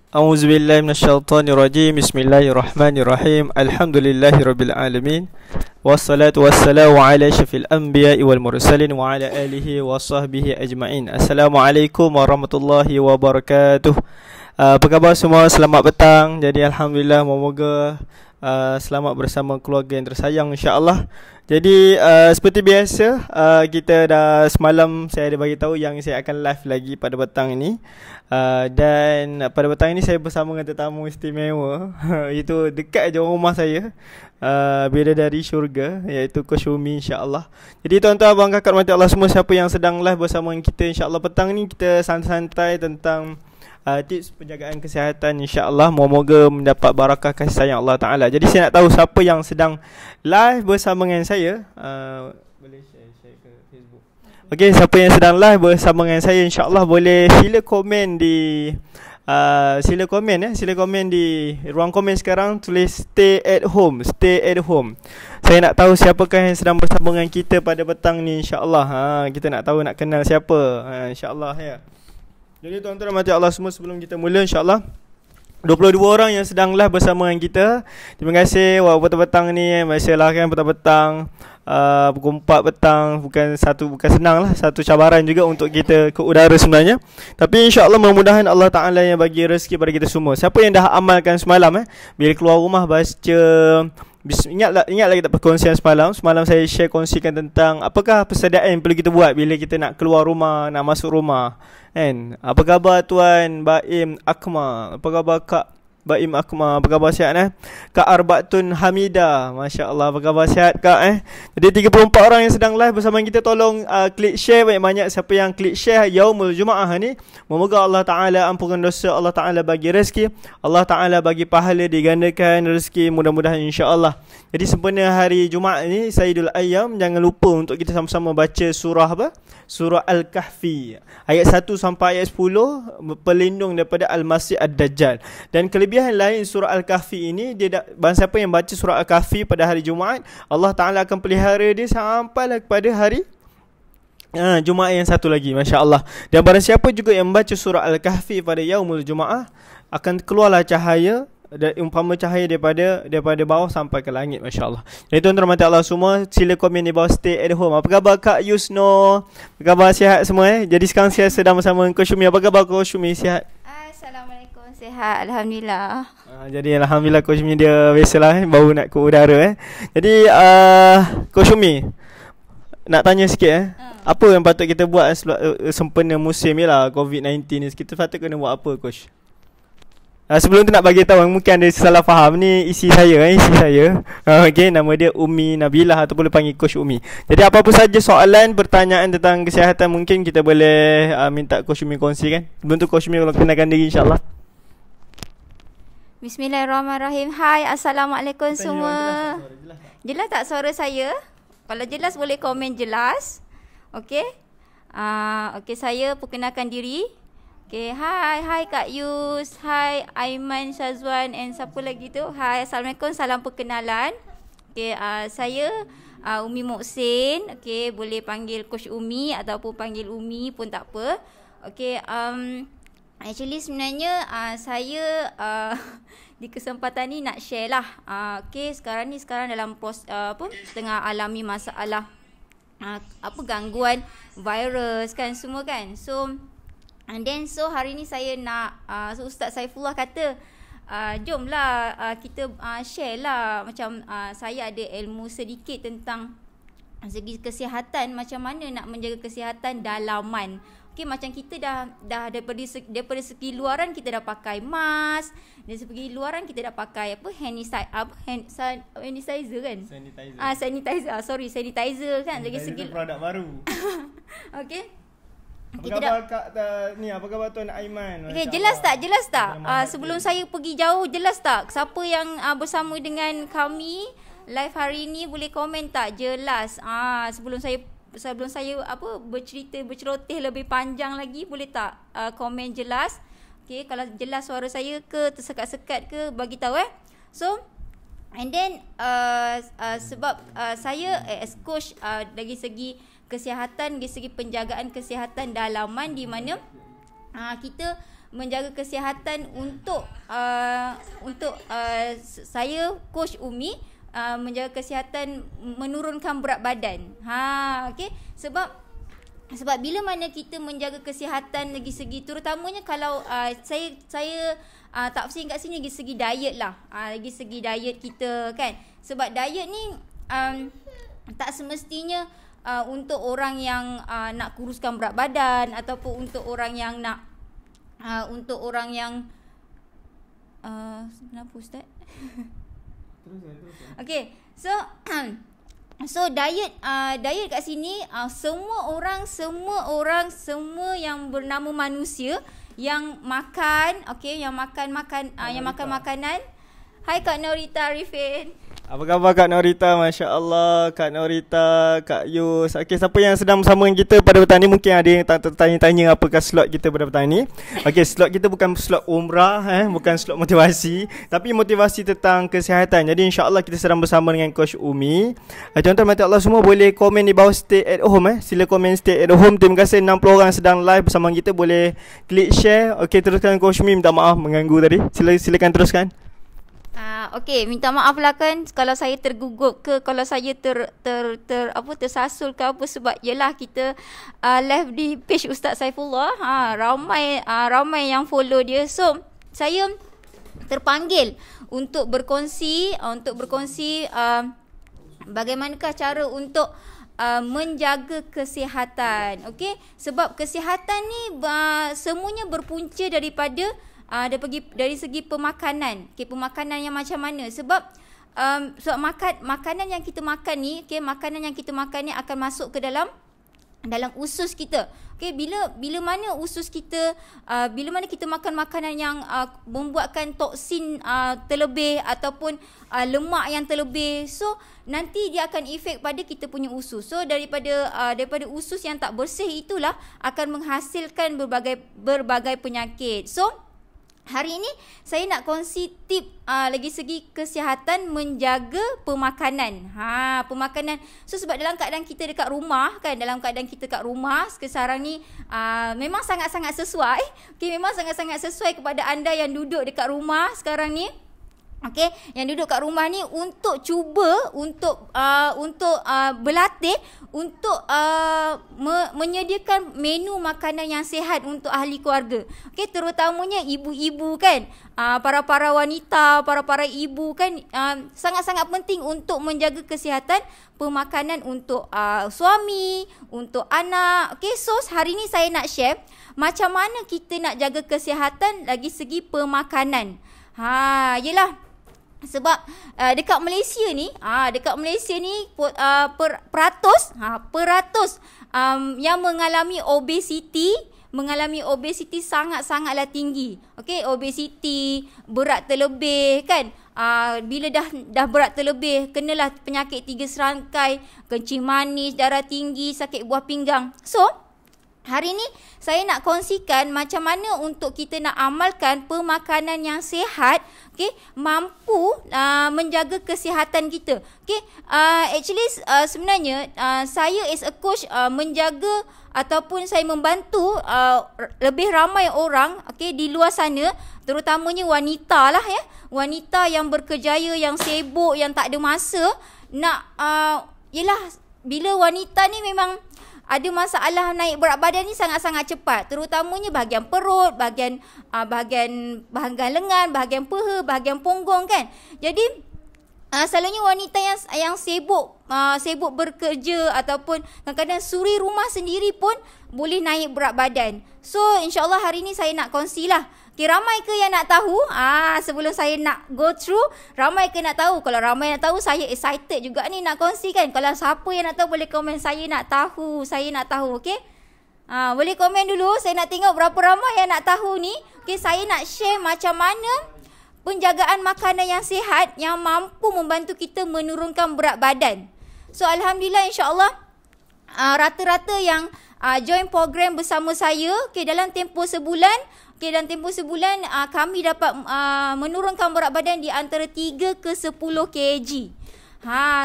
A'udzubillahi minasyaitonirrajim. Bismillahirrahmanirrahim. Alhamdulillahirabbil alamin. Wassalatu wassalamu ala syafil anbiya'i wal mursalin wa ala alihi wa sahbihi ajma'in. Assalamualaikum warahmatullahi wabarakatuh. Apa khabar semua? Selamat petang. Jadi alhamdulillah, moga-moga selamat bersama keluarga yang tersayang, insya-Allah. Jadi seperti biasa, kita dah semalam saya ada bagi tahu yang saya akan live lagi pada petang ini. Dan pada petang ini saya bersama dengan tetamu istimewa. Itu dekat je rumah saya, bidadari syurga, iaitu Coach Umi, insya-Allah. Jadi tuan-tuan, abang kakak mati Allah semua, siapa yang sedang live bersama kita, insya-Allah petang ni kita santai-santai tentang tips penjagaan kesihatan, insya-Allah. Moga-moga mendapat barakah kasih sayang Allah Ta'ala. Jadi saya nak tahu siapa yang sedang live bersama dengan saya. Boleh share ke Facebook. Okey, siapa yang sedang live bersama dengan saya, insya-Allah boleh sila komen di sila komen di ruang komen sekarang. Tulis stay at home, stay at home. Saya nak tahu siapakah yang sedang bersama dengan kita pada petang ni, insya-Allah. Kita nak tahu, nak kenal siapa, insya-Allah ya. Jadi tuan-tuan mati Allah semua, sebelum kita mula, insya-Allah 22 orang yang sedang live bersama dengan kita. Terima kasih. Wah, petang-petang ni biasalah kan, petang-petang pukul 4 petang bukan senang lah, satu cabaran juga untuk kita ke udara sebenarnya. Tapi insya-Allah mudah-mudahan Allah Ta'ala yang bagi rezeki pada kita semua. Siapa yang dah amalkan semalam bila keluar rumah baca ingat lagi tak perkongsian semalam. Semalam saya kongsikan tentang apakah persediaan yang perlu kita buat bila kita nak keluar rumah, nak masuk rumah, kan? Apa khabar Tuan Baim Akmal? Apa khabar Kak Baim Akmal? Apa khabar, sihat Kak Arbatun Hamidah, masya-Allah, apa khabar, sihat Kak Jadi 34 orang yang sedang live bersama kita, tolong klik share banyak-banyak. Siapa yang klik share yaumul Jumaah ni, moga Allah Ta'ala ampunkan dosa, Allah Ta'ala bagi rezeki, Allah Ta'ala bagi pahala, digandakan rezeki mudah-mudahan, insya-Allah. Jadi sempena hari Jumaat ni, Sayyidul Ayyam, jangan lupa untuk kita sama-sama baca surah Surah Al-Kahfi ayat 1 sampai ayat 10, pelindung daripada Al-Masih Ad-Dajjal. Dan kelebihan lain surah Al-Kahfi ini, siapa yang baca surah Al-Kahfi pada hari Jumaat, Allah Ta'ala akan pelihara dia sampailah kepada hari Jumaat yang satu lagi, masya-Allah. Dan barang siapa juga yang baca surah Al-Kahfi pada yaumul Jumaah, akan keluarlah cahaya, umpama cahaya daripada bawah sampai ke langit, masya-Allah. Jadi tuan-tuan mati Allah semua, sila komen di bawah stay at home. Apa khabar Kak Yusno? Apa khabar, sihat semua Jadi sekarang saya sedang bersama Coach Umi. Apa khabar Coach Umi, sihat? Assalamualaikum, sihat alhamdulillah. Jadi alhamdulillah Coach Umi dia biasalah baru nak ke udara Jadi Coach Umi nak tanya sikit apa yang patut kita buat sempena musim ni lah COVID-19 ni? Kita patut kena buat apa, Coach? Sebelum tu nak bagi tahu, mungkin ada salah faham, ni isi saya. Okey, nama dia Umi Nabilah atau boleh panggil Coach Umi. Jadi apa-apa saja soalan, pertanyaan tentang kesihatan, mungkin kita boleh minta Coach Umi kongsikan. Sebelum tu Coach Umi kenalkan diri, insya-Allah. Bismillahirrahmanirrahim. Hai, assalamualaikum semua. Jelas tak suara saya? Kalau jelas boleh komen jelas. Okey. Okey, saya perkenalkan diri. Okay, hai Kak Yus, hai Aiman Syazwan, and siapa lagi tu? Hai, assalamualaikum, salam perkenalan. Okay, saya Umi Moksin. Okay, boleh panggil Coach Umi ataupun panggil Umi pun tak apa. Okay, actually sebenarnya saya di kesempatan ni nak share lah. Okay, sekarang dalam tengah alami masalah gangguan virus kan, semua kan. So hari ni saya nak Ustaz Saifullah kata jomlah kita share lah, macam saya ada ilmu sedikit tentang segi kesihatan, macam mana nak menjaga kesihatan dalaman. Okey, macam kita dah daripada segi luaran kita dah pakai mask, dari segi luaran kita dah pakai sanitizer kan? Sanitizer kan, dari segi produk baru. Okey. Apa khabar apa khabar Tuan Aiman? Okay, jelas tak? Sebelum saya pergi jauh, jelas tak? Siapa yang bersama dengan kami live hari ni boleh komen tak? Jelas. Sebelum saya berceroteh lebih panjang lagi, boleh tak komen jelas? Okay, kalau jelas suara saya ke tersekat-sekat ke, bagi tahu So, and then sebab saya as coach dari segi kesihatan, dari segi penjagaan kesihatan dalaman, di mana kita menjaga kesihatan untuk saya Coach Umi menjaga kesihatan menurunkan berat badan. Okey. Sebab bila mana kita menjaga kesihatan lagi segi, terutamanya kalau saya tafsir kat sini lagi segi diet lah. Lagi segi diet kita kan. Sebab diet ni tak semestinya untuk orang yang nak kuruskan berat badan ataupun untuk orang yang nak kenapa Ustaz? Teruskan. Okey. So diet kat sini semua yang bernama manusia yang makan, okey, yang makan makanan. Hai Kak Norita Arifin. Apa khabar Kak Norita? Masya Allah, Kak Norita, Kak Yus. Okey, siapa yang sedang bersama dengan kita pada petang ni, mungkin ada yang tanya-tanya apakah slot kita pada petang ni. Okey, slot kita bukan slot umrah, bukan slot motivasi, tapi motivasi tentang kesihatan. Jadi insya-Allah kita sedang bersama dengan Coach Umi. Tuan-tuan mati Allah semua boleh komen di bawah stay at home. Sila komen stay at home. Terima kasih 60 orang sedang live bersama kita. Boleh klik share. Okey, teruskan Coach Umi. Minta maaf mengganggu tadi. Silakan teruskan. Okey, minta maaf lah kan kalau saya tergugup ke, kalau saya tersasul ke apa, sebab yelah kita live di page Ustaz Saifullah. Ramai yang follow dia. So, saya terpanggil untuk berkongsi bagaimanakah cara untuk menjaga kesihatan. Okey, sebab kesihatan ni semuanya berpunca daripada dari segi pemakanan. Okey, pemakanan yang macam mana? Sebab makanan yang kita makan ni, makanan yang kita makan ni akan masuk ke dalam usus kita. Okey, bila mana usus kita, bila mana kita makan makanan yang membuatkan toksin terlebih ataupun lemak yang terlebih, so nanti dia akan efek pada kita punya usus. So daripada usus yang tak bersih itulah akan menghasilkan berbagai penyakit. So hari ini saya nak kongsi tip lagi segi kesihatan menjaga pemakanan. Pemakanan. So sebab dalam keadaan kita dekat rumah kan, sekarang ni memang sangat-sangat sesuai. Okey, memang sangat-sangat sesuai kepada anda yang duduk dekat rumah sekarang ni. Okey, yang duduk kat rumah ni untuk cuba untuk berlatih untuk menyediakan menu makanan yang sihat untuk ahli keluarga. Okey, terutamanya ibu-ibu kan, para wanita, para ibu kan, sangat-sangat penting untuk menjaga kesihatan pemakanan untuk suami, untuk anak. Okey, so hari ni saya nak share macam mana kita nak jaga kesihatan lagi segi pemakanan. Yelah. Sebab dekat Malaysia ni peratus yang mengalami obesiti sangatlah tinggi. Okey, obesiti, berat terlebih kan. Bila dah berat terlebih, kenalah penyakit 3 serangkai, kencing manis, darah tinggi, sakit buah pinggang. So hari ni saya nak kongsikan macam mana untuk kita nak amalkan pemakanan yang sihat, okey, mampu menjaga kesihatan kita. Okey, actually sebenarnya saya as a coach menjaga ataupun saya membantu lebih ramai orang, okey, di luar sana, terutamanya wanita lah ya. Wanita yang berkejaya, yang sibuk, yang tak ada masa nak yelah, bila wanita ni memang ada masalah naik berat badan ni sangat-sangat cepat, terutamanya bahagian perut, bahagian lengan, bahagian peha, bahagian punggung kan. Jadi selalunya wanita yang sibuk bekerja ataupun kadang-kadang suri rumah sendiri pun boleh naik berat badan. So insya-Allah hari ni saya nak kongsilah. Okay, ramai ke yang nak tahu? Sebelum saya nak go through, ramai ke nak tahu? Kalau ramai nak tahu, saya excited juga ni nak kongsikan. Kalau siapa yang nak tahu boleh komen, saya nak tahu, okey? Boleh komen dulu, saya nak tengok berapa ramai yang nak tahu ni. Okey, saya nak share macam mana penjagaan makanan yang sihat yang mampu membantu kita menurunkan berat badan. So alhamdulillah, insya-Allah rata-rata yang join program bersama saya, okey, dalam tempoh sebulan, kami dapat menurunkan berat badan di antara 3 ke 10 kg.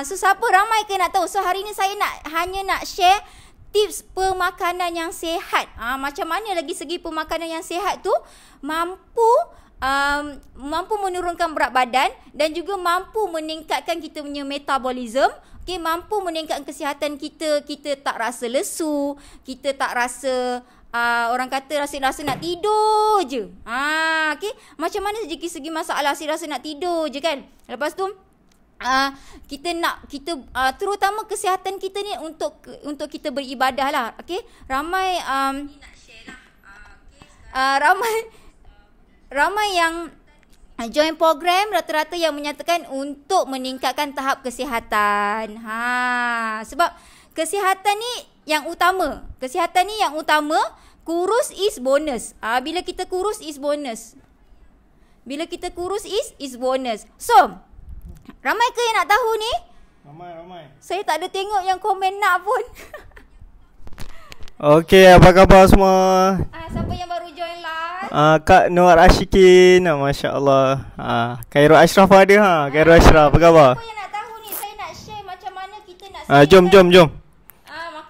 So siapa ramai ke nak tahu? So hari ni saya hanya nak share tips pemakanan yang sihat. Macam mana lagi segi pemakanan yang sihat tu mampu menurunkan berat badan dan juga mampu meningkatkan kita punya metabolism. Okay, mampu meningkatkan kesihatan kita. Kita tak rasa lesu, kita tak rasa orang kata rasa nak tidur je. Okay, macam mana segi masalah rasa nak tidur je kan. Lepas tu terutama kesihatan kita ni untuk kita beribadah lah. Okey, ramai ramai yang join program rata-rata yang menyatakan untuk meningkatkan tahap kesihatan. Sebab kesihatan ni yang utama. Kesihatan ni yang utama, kurus is bonus. Bila kita kurus is bonus. Bila kita kurus is bonus. So, ramai ke yang nak tahu ni? Ramai. Saya tak ada tengok yang komen nak pun. Okey, apa khabar semua? Siapa yang baru join live? Kak Nur Ashikin, Masya Allah. Khairul Ashraf ada Khairul Ashraf, apa khabar? Siapa yang nak tahu ni? Saya nak share macam mana kita nak Jom.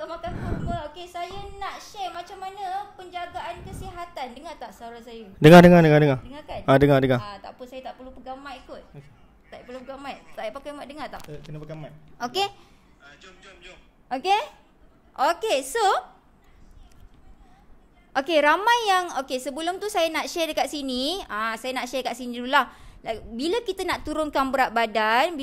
Makan kurma. Okey, saya nak share macam mana penjagaan kesihatan. Dengar tak suara saya? Dengar. Dengar kan? Dengar. Tak apa, saya tak perlu pegang mic kot. Tak perlu pegang mic. Tak payah pakai mic, dengar tak? Kena pegang mic. Okey? Jom. Okey, so ramai yang sebelum tu saya nak share dekat sini. Saya nak share kat sini dululah. Bila kita nak turunkan berat badan,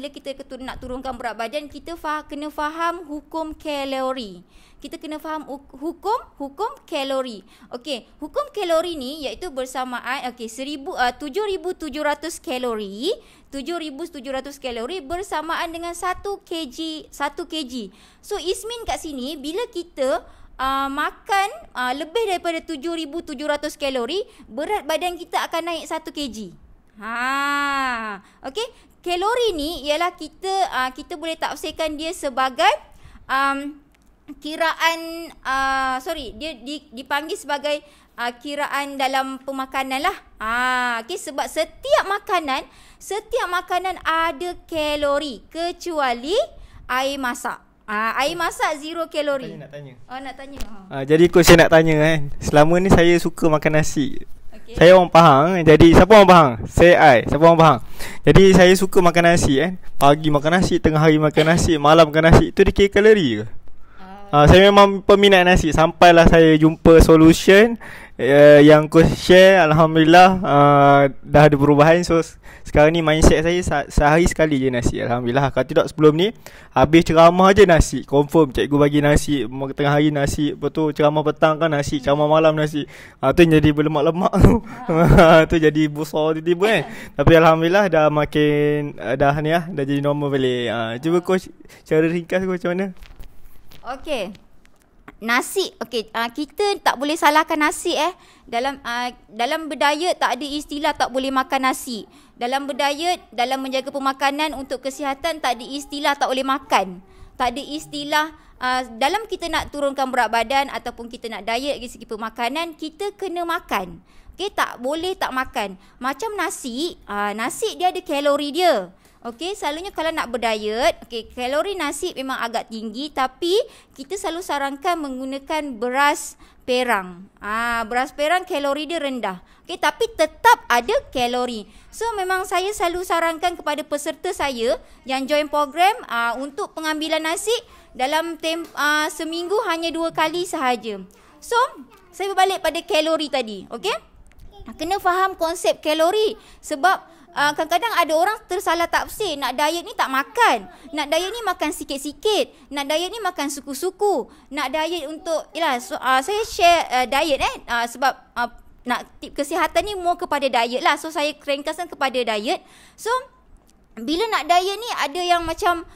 kita kena faham hukum kalori. Kita kena faham hukum kalori. Okey, hukum kalori ni iaitu bersamaan 7,700 kalori. 7,700 kalori bersamaan dengan 1 kg. So ismin kat sini bila kita makan lebih daripada 7,700 kalori, berat badan kita akan naik 1 kg. Okey, kalori ni ialah kita boleh tafsirkan dia sebagai kiraan dia dipanggil sebagai kiraan dalam pemakanan lah. Okey, sebab setiap makanan ada kalori kecuali air masak. Air masak 0 kalori. Nak tanya. Nak tanya. Jadi saya nak tanya kan. Selama ni saya suka makan nasi. Okay. Saya orang Pahang. Jadi siapa orang Pahang? Siapa orang Pahang? Jadi saya suka makan nasi kan. Pagi makan nasi, tengah hari makan nasi, malam makan nasi. Itu dia kira kalori ke? Saya memang peminat nasi. Sampailah saya jumpa solution yang aku share. Alhamdulillah dah ada perubahan. So sekarang ni mindset saya sehari sekali je nasi. Alhamdulillah. Kalau tidak sebelum ni habis ceramah je nasi. Confirm cikgu bagi nasi tengah hari nasi. Lepas tu ceramah petang kan nasi, ceramah malam nasi. Tu jadi berlemak-lemak tu. Tu jadi besar tiba-tiba kan. Tapi Alhamdulillah dah makin dah jadi normal balik. Cuba coach cara ringkas coach macam mana? Okey. Nasi. Kita tak boleh salahkan nasi dalam berdiet tak ada istilah tak boleh makan nasi. Dalam berdiet, dalam menjaga pemakanan untuk kesihatan tak ada istilah tak boleh makan. Tak ada istilah dalam kita nak turunkan berat badan ataupun kita nak diet dari segi pemakanan, kita kena makan. Okey, tak boleh tak makan. Macam nasi, nasi dia ada kalori dia. Okey, selalunya kalau nak berdiet, kalori nasi memang agak tinggi tapi kita selalu sarankan menggunakan beras perang. Beras perang kalori dia rendah. Okey, tapi tetap ada kalori. So memang saya selalu sarankan kepada peserta saya yang join program untuk pengambilan nasi dalam seminggu hanya 2 kali sahaja. So, saya berbalik pada kalori tadi, okey? Kena faham konsep kalori sebab kadang-kadang ada orang tersalah tafsir. Nak diet ni tak makan. Nak diet ni makan sikit-sikit. Nak diet ni makan suku-suku. Nak diet untuk saya share diet sebab nak tip kesihatan ni more kepada diet lah. So saya ringkaskan kepada diet. So bila nak diet ni ada yang macam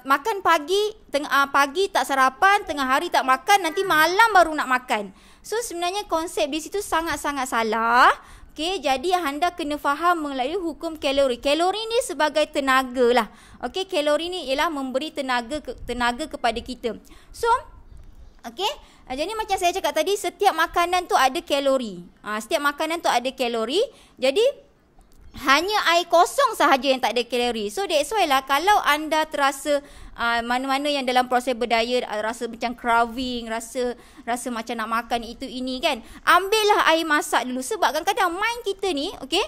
makan pagi tak sarapan, tengah hari tak makan, nanti malam baru nak makan. So sebenarnya konsep di situ sangat-sangat salah. Okey, jadi anda kena faham melalui hukum kalori. Kalori ni sebagai tenaga lah. Okey, kalori ni ialah memberi tenaga kepada kita. So, okey, jadi macam saya cakap tadi, setiap makanan tu ada kalori. Setiap makanan tu ada kalori. Jadi hanya air kosong sahaja yang tak ada kalori. So that's why lah kalau anda terasa mana-mana yang dalam proses berdiet rasa macam craving, rasa macam nak makan itu ini kan, ambillah air masak dulu. Sebab kadang-kadang mind kita ni, okey,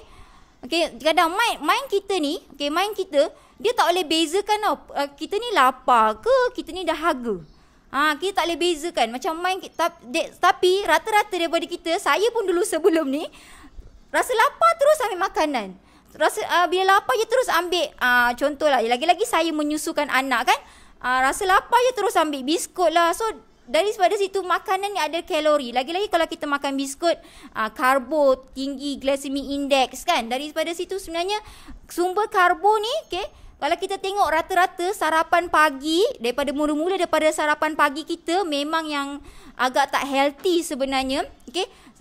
kadang mind kita ni, mind kita dia tak boleh bezakan tau, kita ni lapar ke, kita ni dahaga. Kita tak boleh bezakan macam mind kita. Tapi rata-rata daripada kita, saya pun dulu sebelum ni rasa lapar terus ambil makanan. Bila lapar je terus ambil, contohlah, lagi-lagi saya menyusukan anak kan, rasa lapar je terus ambil biskut lah. So daripada situ makanan ni ada kalori. Lagi-lagi kalau kita makan biskut, karbo tinggi, glycemic index kan. Daripada situ sebenarnya sumber karbo ni, kalau kita tengok rata-rata sarapan pagi, daripada sarapan pagi kita memang yang agak tak healthy sebenarnya.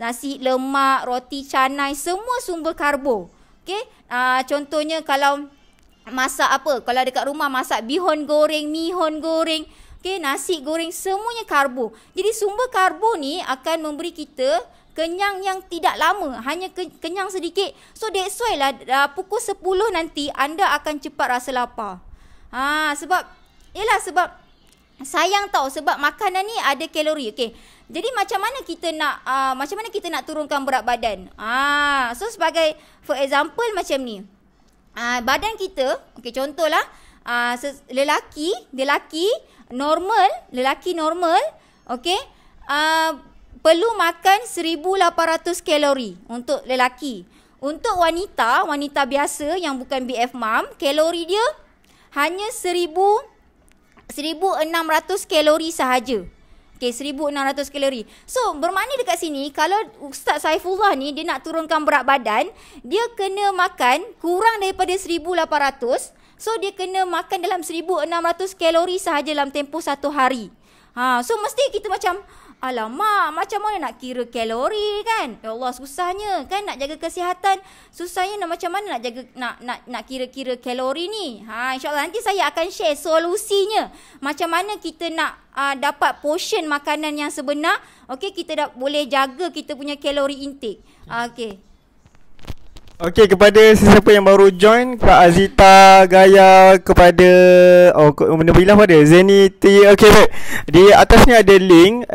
Nasi lemak, roti canai, semua sumber karbo. Contohnya kalau masak apa, kalau dekat rumah masak bihun goreng, mihun goreng, nasi goreng, semuanya karbo. Jadi sumber karbo ni akan memberi kita kenyang yang tidak lama, hanya kenyang sedikit. So that's why lah pukul 10 nanti anda akan cepat rasa lapar. Sebab sayang tau, sebab makanan ni ada kalori. Jadi macam mana kita nak turunkan berat badan? So sebagai for example macam ni. Badan kita, contohlah lelaki normal, perlu makan 1800 kalori untuk lelaki. Untuk wanita biasa yang bukan BF mom, kalori dia hanya 1600 kalori sahaja. 1600 kalori. So bermakna dekat sini kalau Ustaz Saifullah ni dia nak turunkan berat badan, dia kena makan kurang daripada 1800. So dia kena makan dalam 1600 kalori sahaja dalam tempoh satu hari. So mesti kita macam, alamak, macam mana nak kira kalori kan? Ya Allah, susahnya kan nak jaga kesihatan. Susahnya macam mana nak jaga nak kira-kira kalori ni. InsyaAllah nanti saya akan share solusinya. Macam mana kita nak dapat portion makanan yang sebenar. Kita boleh jaga kita punya kalori intake. Kepada sesiapa yang baru join, Kak Azita, Gaya, kepada Nabilah pada Zeni T. Baik. Di atas ni ada link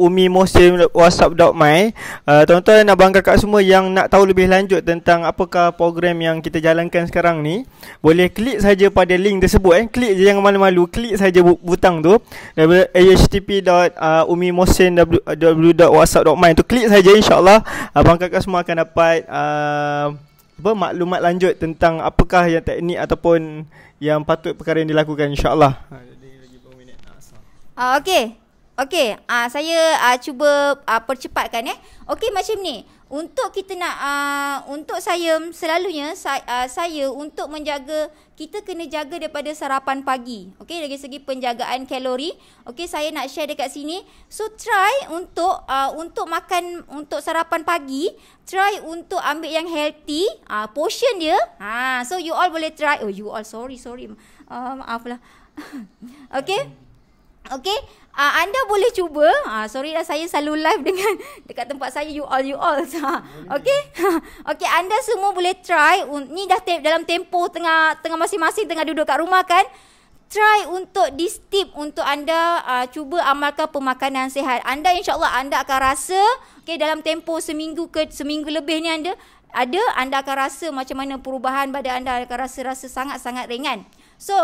umimohsin.whatsapp.my. Tuan-tuan, abang kakak semua yang nak tahu lebih lanjut tentang apakah program yang kita jalankan sekarang ni, boleh klik saja pada link tersebut. Klik je, jangan malu-malu, klik saja butang tu http://umimohsin.whatsapp.my tu, klik saja, insya-Allah abang kakak semua akan dapat maklumat lanjut tentang apakah yang teknik ataupun yang patut perkara yang dilakukan, insya-Allah. Saya cuba percepatkan macam ni. Untuk kita nak untuk saya selalunya saya untuk menjaga, kita kena jaga daripada sarapan pagi. Dari segi penjagaan kalori. Saya nak share dekat sini. So try untuk makan, untuk sarapan pagi, try untuk ambil yang healthy, portion dia. So you all boleh try. Sorry. Maaflah. Anda boleh cuba. Sorry lah, saya selalu live dengan dekat tempat saya you all. Anda semua boleh try. Ni dah dalam tempoh tengah masing-masing tengah duduk kat rumah kan. Try untuk this tip untuk anda cuba amalkan pemakanan sihat. Anda insya-Allah anda akan rasa dalam tempoh seminggu lebih ni anda akan rasa macam mana perubahan badan anda, akan rasa sangat-sangat ringan. So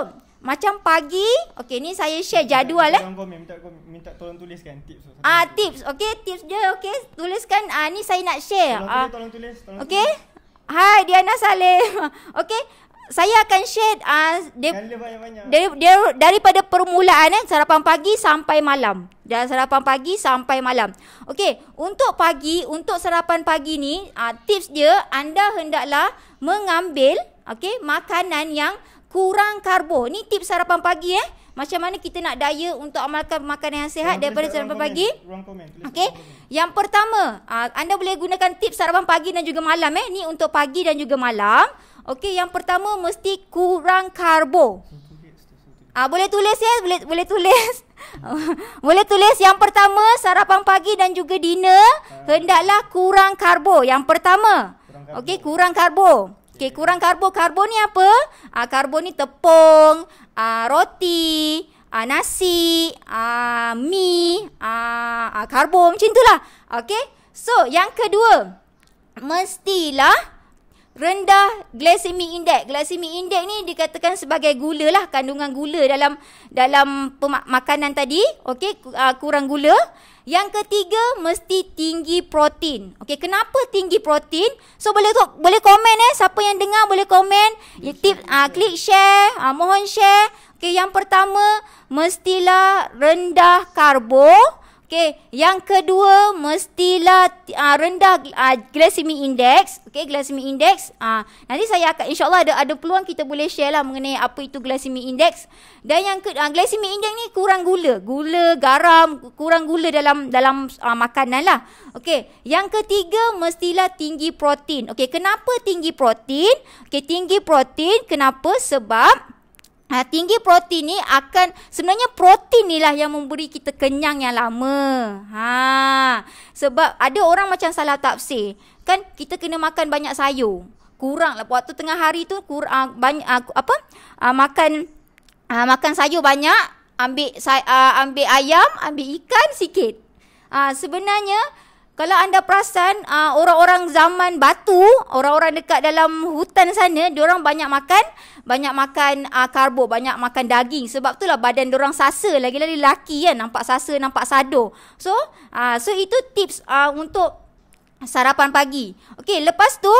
macam pagi, ni saya share jadual minta tolong tuliskan tips. Tips, tips dia tuliskan. Ni saya nak share. Tolong tulis. Hai Diana Salim. Saya akan share daripada permulaan sarapan pagi sampai malam. Untuk sarapan pagi ni, tips dia, anda hendaklah mengambil makanan yang kurang karbo. Ni tips sarapan pagi Macam mana kita nak daya untuk amalkan makanan yang sihat daripada sarapan pagi. Yang pertama, anda boleh gunakan tips sarapan pagi dan juga malam Ni untuk pagi dan juga malam. Yang pertama mesti kurang karbo. Boleh tulis boleh tulis. Boleh tulis yang pertama, sarapan pagi dan juga dinner hendaklah kurang karbo. Yang pertama. Kurang karbo. Okey, kurang karbo. Karbo ni apa? Karbo ni tepung, roti, nasi, mi, karbo macam itulah. Okey. So, yang kedua, mestilah rendah glycemic index. Glycemic index ni dikatakan sebagai gula lah, kandungan gula dalam makanan tadi. Okey, kurang gula. Yang ketiga, mesti tinggi protein. Okey, kenapa tinggi protein? So boleh komen siapa yang dengar boleh komen. Klik share, mohon share. Okey, yang pertama mestilah rendah karbo. Okey, yang kedua mestilah rendah glycemic index. Okey, glycemic index. Nanti saya akan insya-Allah ada peluang kita boleh share lah mengenai apa itu glycemic index. Dan yang glycemic index ni kurang gula, garam, kurang gula dalam makanan lah. Okey, yang ketiga mestilah tinggi protein. Okey, kenapa tinggi protein? Okey, tinggi protein kenapa? Sebab tinggi protein ni sebenarnya protein ni lah yang memberi kita kenyang yang lama. Sebab ada orang macam salah tafsir. Kan kita kena makan banyak sayur. Kurang lah waktu tengah hari tu makan sayur banyak, ambil ayam, ambil ikan sikit. Sebenarnya kalau anda perasan orang-orang zaman batu, orang-orang dekat dalam hutan sana, diorang banyak makan karbo, banyak makan daging. Sebab itulah badan diorang sasa, lagi-lagi lelaki kan, nampak sasa, nampak sado. So itu tips untuk sarapan pagi. Okey, lepas tu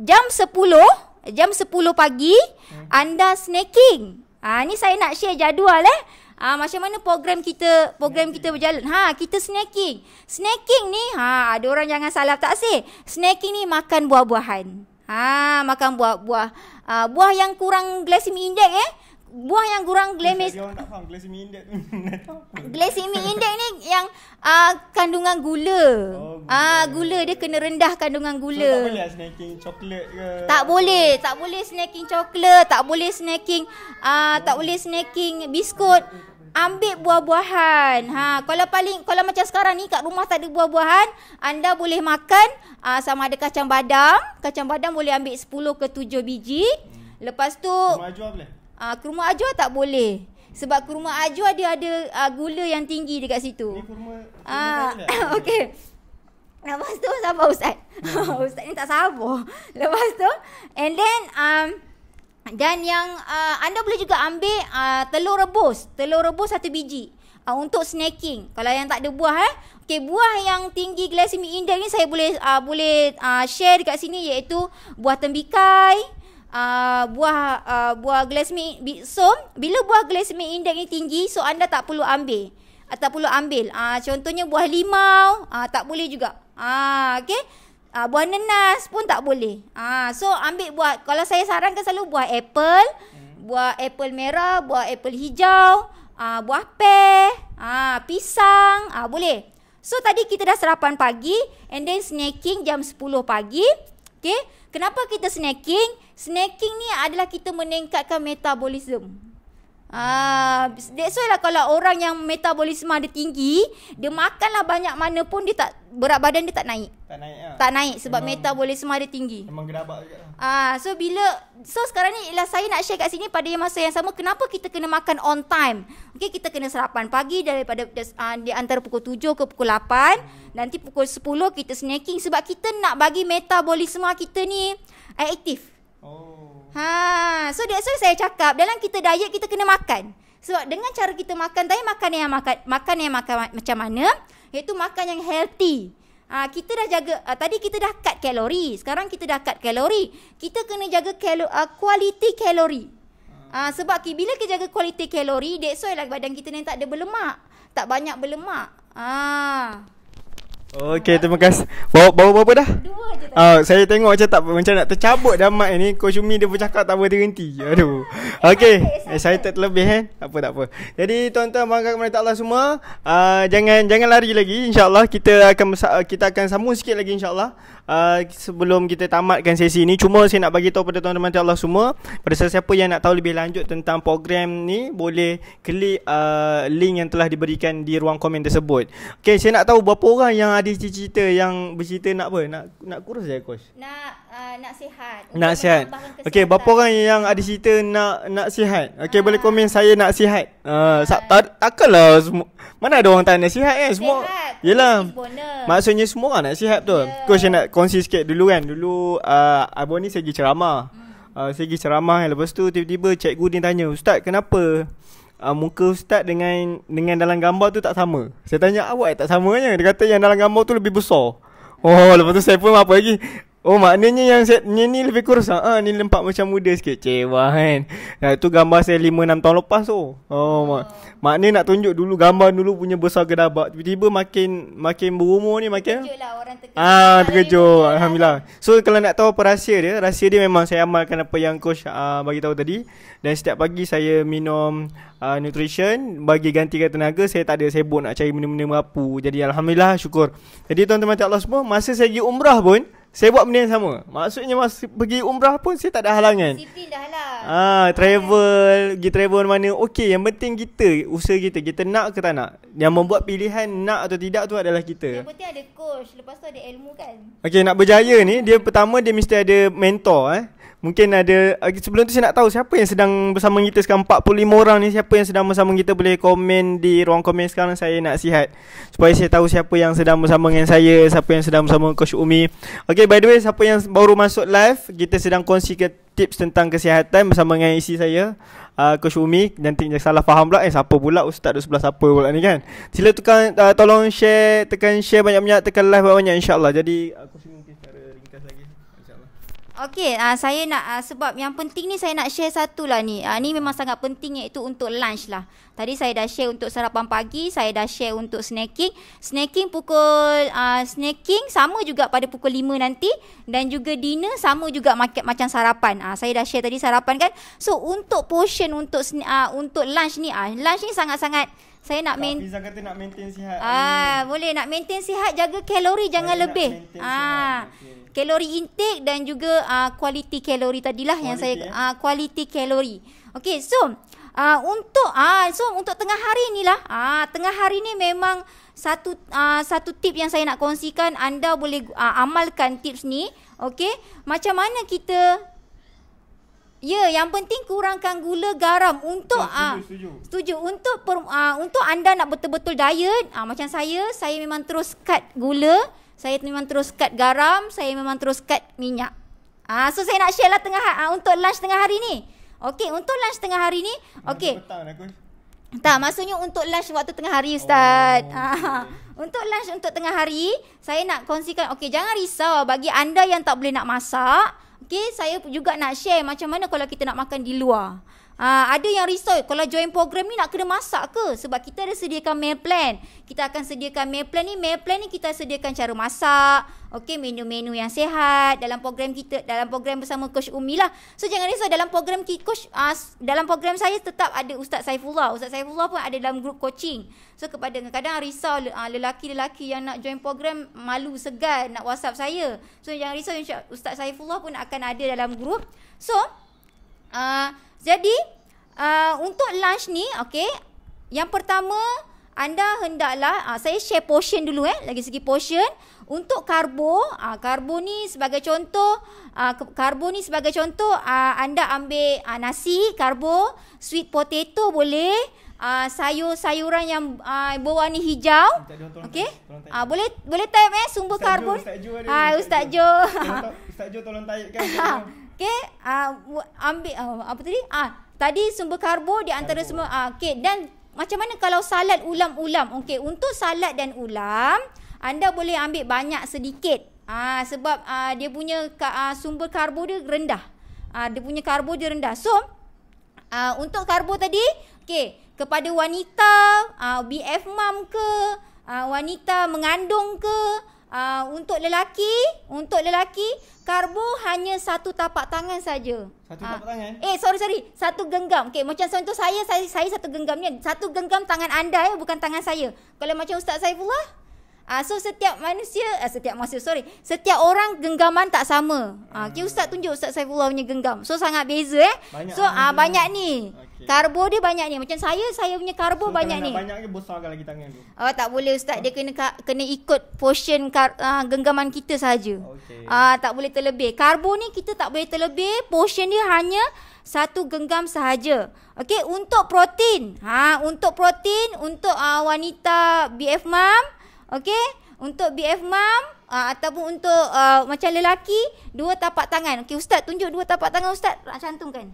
jam 10 pagi anda snacking. Ni saya nak share jadual macam mana program kita berjalan. Kita snacking. Snacking ni ada orang jangan salah taksir. Snacking ni makan buah-buahan. Makan buah yang kurang glycemic index buah yang kurang glycemic index. Glycemic index ni yang kandungan gula. Gula dia kena rendah kandungan gula. So, tak boleh snacking coklat ke? Tak boleh snacking coklat, tak boleh snacking biskut. Ambil buah-buahan. Kalau macam sekarang ni kat rumah tak ada buah-buahan, anda boleh makan sama ada kacang badam. Kacang badam boleh ambil 10 ke 7 biji. Lepas tu kurma ajwa boleh? Kurma ajwa tak boleh. Sebab kurma ajwa dia ada gula yang tinggi dekat situ. Ni kurma okey. Lepas tu sabar Ustaz. Ustaz ni tak sabar. Lepas tu and then dan yang anda boleh juga ambil telur rebus 1 biji untuk snacking. Kalau yang tak ada buah okey, buah yang tinggi glycemic index ni saya boleh share dekat sini, iaitu buah tembikai, buah glycemic. So bila buah glycemic index ni tinggi, so anda tak perlu ambil. Contohnya buah limau tak boleh juga. Okey. Buah nenas pun tak boleh. So ambil buah, kalau saya sarankan selalu buah apple merah, buah apple hijau, buah pear, pisang, boleh. So tadi kita dah sarapan pagi and then snacking jam 10 pagi. Okay, kenapa kita snacking? Snacking ni adalah kita meningkatkan metabolism. That's why lah kalau orang yang metabolisme dia tinggi, dia makanlah banyak mana pun dia tak, berat badan dia tak naik. Tak naik sebab metabolisme dia tinggi. Memang gerabak juga. So sekarang ni ialah saya nak share kat sini pada masa yang sama kenapa kita kena makan on time. Okey, kita kena sarapan pagi daripada di antara pukul 7 ke pukul 8. Nanti pukul 10 kita snacking sebab kita nak bagi metabolisme kita ni aktif. So that's why saya cakap dalam kita diet kita kena makan. Sebab dengan cara kita makan tadi, makan yang macam mana? Iaitu makan yang healthy. Kita dah jaga, tadi kita dah cut kalori. Sekarang kita dah cut kalori. Kita kena jaga quality kalori. Sebab bila kita jaga quality kalori, that's why lah badan kita ni tak ada berlemak. Tak banyak berlemak. Okey, terima kasih. Bawa berapa dah? 2 je saya tengok macam nak tercabut dah mic ni. Coach Umi dia bercakap tak berhenti. Aduh. Okey, saya terlebih tak apa. Jadi tuan-tuan bangga kepada Allah semua, jangan lari lagi, insya-Allah kita akan sambung sikit lagi insya-Allah. Sebelum kita tamatkan sesi ni, cuma saya nak bagi tahu pada tuan-tuan Allah semua, pada sesiapa yang nak tahu lebih lanjut tentang program ni, boleh klik link yang telah diberikan di ruang komen tersebut. Okey, saya nak tahu berapa orang yang ada cerita yang bercerita nak apa? Nak kurus je coach? Nak sihat. Nak sihat. Okey, berapa orang yang ada cerita nak sihat? Okey, boleh komen saya nak sihat. Takkanlah mana ada orang tak nak sihat kan? Semua. Yelah. Maksudnya semua orang nak sihat betul. Coach nak kongsi sikit dulu kan. Dulu abang ni saya pergi ceramah. Saya pergi ceramah, lepas tu tiba-tiba cikgu dia tanya, "Ustaz, kenapa muka ustaz dengan dalam gambar tu tak sama?" Saya tanya, "Awak tak samanya?" Dia kata yang dalam gambar tu lebih besar. Oh, lepas tu saya pun apa lagi? Oh, maknanya yang ni lebih kurus. Ni nampak macam muda sikit. Cewa kan. Itu gambar saya 5-6 tahun lepas tu. Maknanya nak tunjuk dulu gambar dulu punya besar gedabak. Tiba-tiba makin berumur ni makin terkejutlah orang terkejut. Terkejut. Alhamdulillah. So kalau nak tahu apa rahsia dia memang saya amalkan apa yang coach bagi tahu tadi. Dan setiap pagi saya minum nutrition bagi gantikan tenaga. Saya tak ada sibuk nak cari benda-benda merapu. Jadi alhamdulillah, syukur. Jadi tuan-tuan Allah semua, masa saya pergi umrah pun saya buat benda yang sama. Maksudnya masa pergi umrah pun saya tak ada halangan. Disiplin dah lah. Pergi travel mana. Okey, yang penting usaha kita nak ke tak nak. Yang membuat pilihan nak atau tidak tu adalah kita. Yang penting ada coach, lepas tu ada ilmu kan. Okey, nak berjaya ni pertama dia mesti ada mentor. Mungkin ada, sebelum tu saya nak tahu siapa yang sedang bersama kita sekarang. 45 orang ni, siapa yang sedang bersama kita boleh komen di ruang komen sekarang. Saya nak sihat supaya saya tahu siapa yang sedang bersama dengan saya, siapa yang sedang bersama Coach Umi. Okay, by the way, siapa yang baru masuk live, kita sedang kongsikan tips tentang kesihatan bersama dengan isi saya, Coach Umi. Nanti salah faham pula, siapa pula ustaz di sebelah siapa pula ni kan. Sila tolong share, tekan share banyak-banyak, tekan live banyak-banyak, insyaAllah. Jadi Coach Umi mungkin secara ringkas lagi. Okey, saya nak sebab yang penting ni saya nak share satu lah ni. Ni memang sangat penting, iaitu untuk lunch lah. Tadi saya dah share untuk sarapan pagi, saya dah share untuk snacking. Snacking sama juga pada pukul 5 nanti, dan juga dinner sama juga macam sarapan. Saya dah share tadi sarapan kan. So untuk portion untuk lunch ni sangat-sangat saya nak Fiza kata nak maintain sihat. Boleh nak maintain sihat, jaga kalori jangan lebih. Kalori intake dan juga quality kalori tadilah yang saya quality kalori. Okey, so untuk tengah hari ni lah. Tengah hari ni memang satu tip yang saya nak kongsikan, anda boleh amalkan tips ni. Okey, macam mana kita yang penting kurangkan gula, garam untuk setuju. Untuk anda nak betul-betul diet, macam saya memang terus cut gula, saya memang terus cut garam, saya memang terus cut minyak. So saya nak share lah untuk lunch tengah hari ni. Okey, untuk lunch tengah hari ni, okey. Tak, maksudnya untuk lunch waktu tengah hari, Ustaz. Untuk lunch untuk tengah hari, saya nak kongsikan, okey, jangan risau bagi anda yang tak boleh nak masak. Okey, saya juga nak share macam mana kalau kita nak makan di luar. Ada yang risau, kalau join program ni nak kena masak ke? Sebab kita ada sediakan meal plan. Kita akan sediakan meal plan ni. Meal plan ni kita sediakan cara masak, okey, menu-menu yang sihat dalam program kita, dalam program bersama Coach Umi lah. So jangan risau, dalam program Coach, dalam program saya tetap ada Ustaz Saifullah. Ustaz Saifullah pun ada dalam group coaching. So kadang-kadang risau lelaki-lelaki yang nak join program malu, segan nak WhatsApp saya. So jangan risau, Ustaz Saifullah pun akan ada dalam group. So jadi untuk lunch ni, okey, yang pertama anda hendaklah saya share portion dulu lagi segi portion. Untuk karbo ni sebagai contoh, anda ambil nasi karbo, sweet potato boleh, sayur-sayuran yang berwarna hijau. Okey, boleh type sumber karbon. Ustaz Jo. Ustaz Jo tolong typekan. Okey, ambil apa tadi? Tadi sumber karbo di antara semua. Okey, dan macam mana kalau salad ulam-ulam? Okey, untuk salad dan ulam anda boleh ambil banyak sedikit. Sebab dia punya sumber karbo dia rendah. So, untuk karbo tadi, okey, kepada wanita, BF mom ke, wanita mengandung ke, untuk lelaki karbo hanya satu tapak tangan saja. Satu tapak tangan? Sorry. Satu genggam. Okey, macam contoh saya satu genggam ni. Satu genggam tangan anda bukan tangan saya. Kalau macam Ustaz Saifullah, So setiap orang genggaman tak sama. Okay, Ustaz tunjuk Ustaz Saifullah punya genggam. So sangat beza Banyak banyak ni. Okey. Karbo dia banyak ni. Macam saya punya karbo banyak ni. Banyak ke besarkan lagi tangan tu? Oh, tak boleh Ustaz. Dia kena ikut portion genggaman kita sahaja. Okey. Tak boleh terlebih. Karbo ni kita tak boleh terlebih. Portion dia hanya satu genggam sahaja. Okey, untuk protein. Untuk protein untuk wanita BF mom, okey, untuk BF mom ataupun untuk macam lelaki, 2 tapak tangan. Okey, Ustaz tunjuk 2 tapak tangan Ustaz. Nak cantumkan.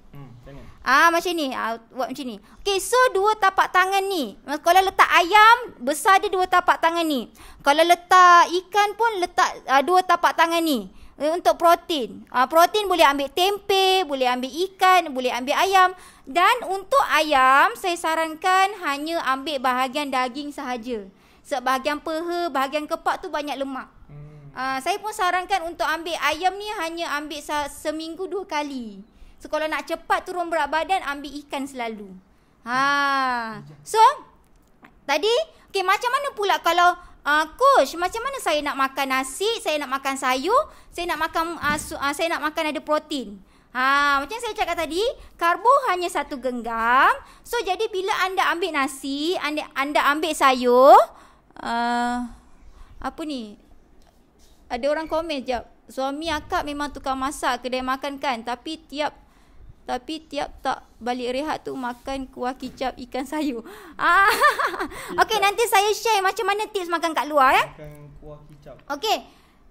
Tengok. Macam ni. Buat macam ni. Okey, so 2 tapak tangan ni. Kalau letak ayam, besar dia 2 tapak tangan ni. Kalau letak ikan pun letak 2 tapak tangan ni. Untuk protein. Protein boleh ambil tempe, boleh ambil ikan, boleh ambil ayam. Dan untuk ayam, saya sarankan hanya ambil bahagian daging sahaja. Sebab bahagian peha, bahagian kepak tu banyak lemak. Saya pun sarankan untuk ambil ayam ni hanya ambil seminggu 2 kali. So kalau nak cepat turun berat badan, ambil ikan selalu. So tadi, okay, macam mana pula kalau Coach, macam mana saya nak makan nasi, saya nak makan sayur, saya nak makan ada protein. Macam saya cakap tadi, karbo hanya 1 genggam. So jadi bila anda ambil nasi, anda ambil sayur, apa ni? Ada orang komen jap. Suami akak memang tukang masak kedai makan kan, tapi tiap tak balik rehat tu makan kuah kicap ikan sayur. Okey, nanti saya share macam mana tips makan kat luar Makan kuah kicap. Okey.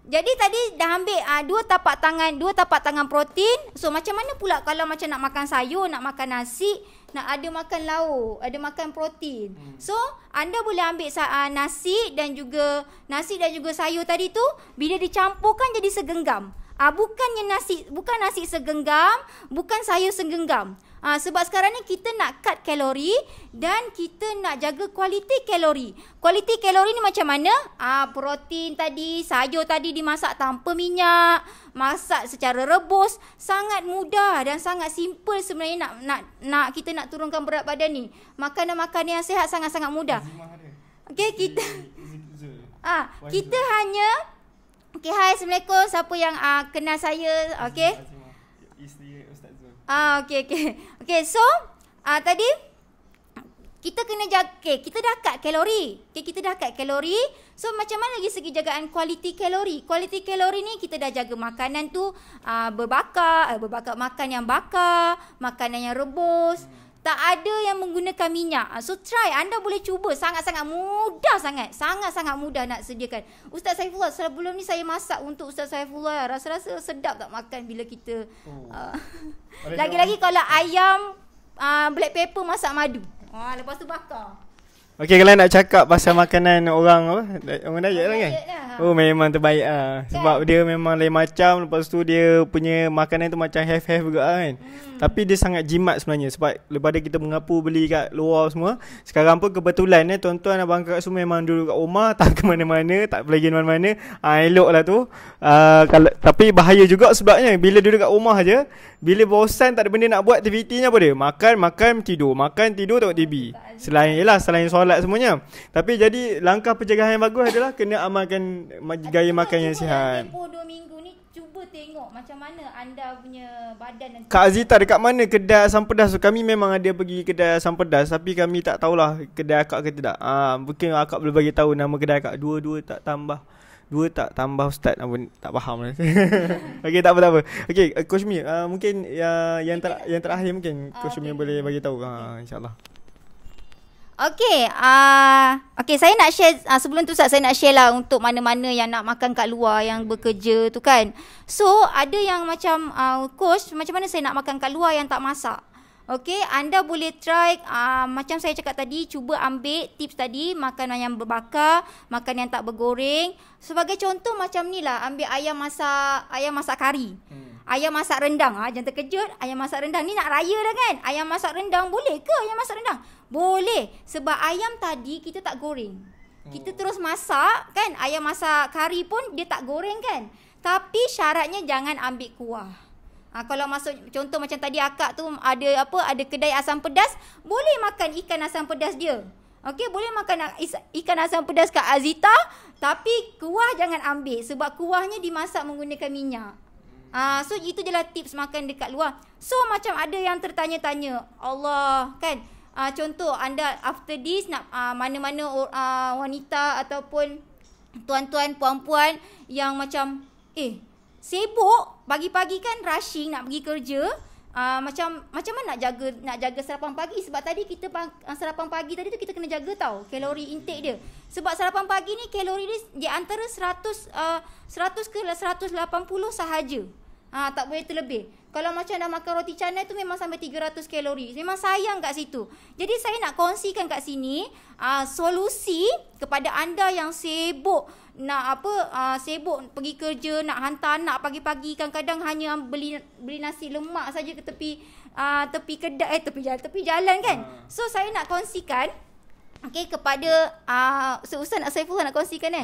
Jadi tadi dah ambil 2 tapak tangan protein. So macam mana pula kalau macam nak makan sayur, nak makan nasi, nak ada makan lauk, ada makan protein. So anda boleh ambil nasi dan juga sayur tadi tu, bila dicampurkan jadi segenggam. Bukan nasi segenggam, bukan sayur segenggam. Sebab sekarang ni kita nak cut kalori dan kita nak jaga kualiti kalori. Kualiti kalori ni macam mana? Protein tadi, sayur tadi dimasak tanpa minyak, masak secara rebus, sangat mudah dan sangat simple sebenarnya nak kita nak turunkan berat badan ni. Makanan-makanan yang sihat sangat-sangat mudah. Okey, kita hanya okey, hai, Assalamualaikum. Siapa yang kenal saya? Okey. Isteri Ustaz Zul. Okey, so tadi kita kena jaga, kita dah cut kalori. Kita dah cut kalori. So macam mana lagi segi jagaan kualiti kalori? Kualiti kalori ni kita dah jaga makanan tu berbakar, makan yang bakar, makanan yang rebus. Tak ada yang menggunakan minyak. So try, anda boleh cuba. Sangat-sangat mudah sangat. Sangat-sangat mudah nak sediakan. Ustaz Saifullah, sebelum ni saya masak untuk Ustaz Saifullah. Rasa-rasa sedap tak makan bila kita lagi-lagi kalau ayam black pepper masak madu. Lepas tu bakar. Okey, kalau nak cakap pasal makanan orang diet lah kan? Oh, memang terbaik sebab dia memang lain macam. Lepas tu dia punya makanan tu macam have juga kan. Tapi dia sangat jimat sebenarnya. Sebab daripada kita mengapu beli kat luar semua, sekarang pun kebetulan tuan-tuan abang kakak semua memang duduk kat rumah, tak ke mana-mana, tak pergi mana-mana. Elok lah tu. Tapi bahaya juga sebabnya bila duduk kat rumah je, bila bosan tak ada benda nak buat, aktivitinya apa dia? Makan, tidur. Makan, tidur, tengok TV. Selain solat semuanya. Tapi jadi langkah pencegahan yang bagus adalah kena amalkan gaya makan yang sihat. Tempoh 2 minggu ni cuba tengok macam mana anda punya badan nanti. Kak Azita, dekat mana kedai asam pedas tu? Kami memang ada pergi kedai asam pedas, tapi kami tak tahulah kedai akak ke tidak. Mungkin akak boleh bagi tahu nama kedai akak. Dua tak tambah Ustaz. Tak faham lah. Okey, tak apa. Okey, Coach Mi, mungkin yang terakhir mungkin Coach Mi boleh bagi tahu. InsyaAllah. Okey, saya nak share sebelum tu Ustaz, saya nak share lah untuk mana-mana yang nak makan kat luar, yang bekerja tu kan. So, ada yang macam coach, macam mana saya nak makan kat luar yang tak masak. Okey, anda boleh try macam saya cakap tadi, cuba ambil tips tadi, makanan yang berbakar, makan yang tak bergoreng. Sebagai contoh macam ni lah, ambil ayam masak kari. Ayam masak rendang. Jangan terkejut. Ayam masak rendang ni nak raya dah kan. Ayam masak rendang boleh ke ayam masak rendang? Boleh. Sebab ayam tadi kita tak goreng. Kita terus masak kan. Ayam masak kari pun dia tak goreng kan. Tapi syaratnya jangan ambil kuah. Kalau masuk contoh macam tadi akak tu ada kedai asam pedas, boleh makan ikan asam pedas dia. Okey, boleh makan ikan asam pedas Kak Azita, tapi kuah jangan ambil sebab kuahnya dimasak menggunakan minyak. So itu je lah tips makan dekat luar. So macam ada yang tertanya-tanya, Allah kan, contoh anda after this nak mana-mana wanita ataupun tuan-tuan, puan-puan yang macam sibuk pagi-pagi kan rushing nak pergi kerja. Macam mana nak jaga sarapan pagi, sebab tadi kita sarapan pagi tadi tu kita kena jaga tau kalori intake dia. Sebab sarapan pagi ni kalori dia di antara 100 ke 180 sahaja. Tak boleh terlebih. Kalau macam dah makan roti canai tu memang sampai 300 kalori. Memang sayang kat situ. Jadi saya nak kongsikan kat sini solusi kepada anda yang sibuk nak sibuk pergi kerja, nak hantar anak pagi-pagi, kadang-kadang hanya beli nasi lemak saja ke tepi kedai, tepi jalan kan. So saya nak kongsikan kepada Ustaz Saifullah nak kongsikan